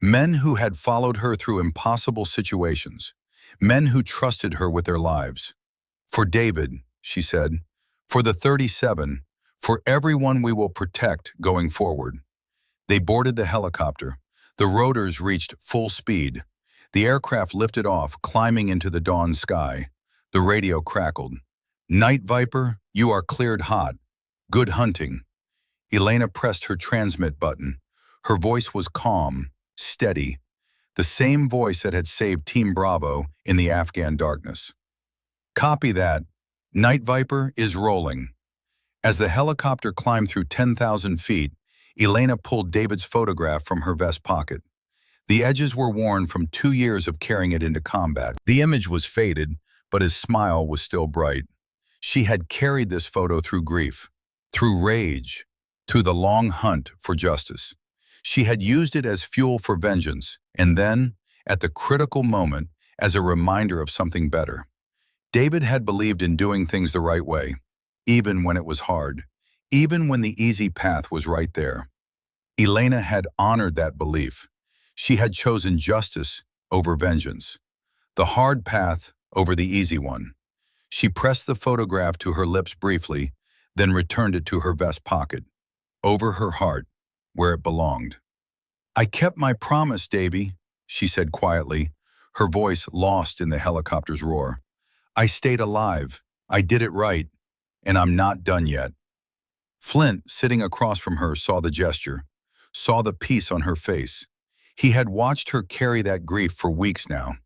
Men who had followed her through impossible situations. Men who trusted her with their lives. "For David," she said. "For the 37. For everyone we will protect going forward." They boarded the helicopter. The rotors reached full speed. The aircraft lifted off, climbing into the dawn sky. The radio crackled. "Night Viper, you are cleared hot. Good hunting." Elena pressed her transmit button. Her voice was calm, steady, the same voice that had saved Team Bravo in the Afghan darkness. "Copy that. Night Viper is rolling." As the helicopter climbed through 10,000 feet, Elena pulled David's photograph from her vest pocket. The edges were worn from 2 years of carrying it into combat. The image was faded, but his smile was still bright. She had carried this photo through grief, through rage, through the long hunt for justice. She had used it as fuel for vengeance, and then, at the critical moment, as a reminder of something better. David had believed in doing things the right way, even when it was hard, even when the easy path was right there. Elena had honored that belief. She had chosen justice over vengeance, the hard path over the easy one. She pressed the photograph to her lips briefly, then returned it to her vest pocket, over her heart, where it belonged. "I kept my promise, Davy," she said quietly, her voice lost in the helicopter's roar. "I stayed alive. I did it right. And I'm not done yet." Flint, sitting across from her, saw the gesture, saw the peace on her face. He had watched her carry that grief for weeks now.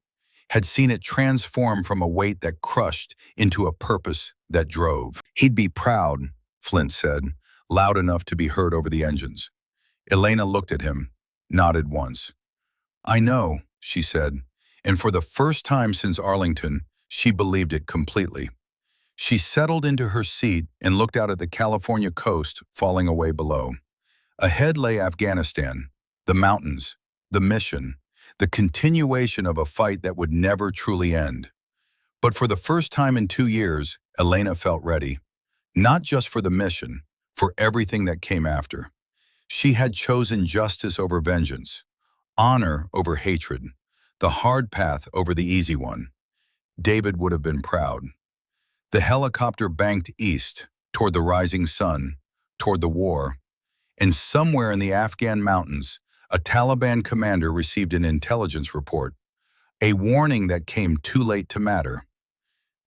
had seen it transform from a weight that crushed into a purpose that drove. He'd be proud, Flint said, loud enough to be heard over the engines. Elena looked at him, nodded once. I know, she said, and for the first time since Arlington, she believed it completely. She settled into her seat and looked out at the California coast falling away below. Ahead lay Afghanistan, the mountains, the mission, the continuation of a fight that would never truly end. But for the first time in 2 years, Elena felt ready. Not just for the mission, for everything that came after. She had chosen justice over vengeance, honor over hatred, the hard path over the easy one. David would have been proud. The helicopter banked east, toward the rising sun, toward the war, and somewhere in the Afghan mountains, a Taliban commander received an intelligence report, a warning that came too late to matter.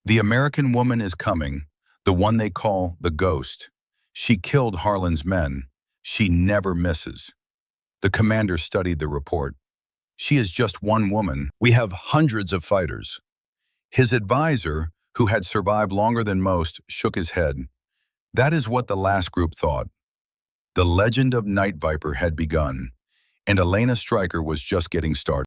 The American woman is coming, the one they call the Ghost. She killed Harlan's men. She never misses. The commander studied the report. She is just one woman. We have hundreds of fighters. His advisor, who had survived longer than most, shook his head. That is what the last group thought. The legend of Night Viper had begun, and Elena Stryker was just getting started.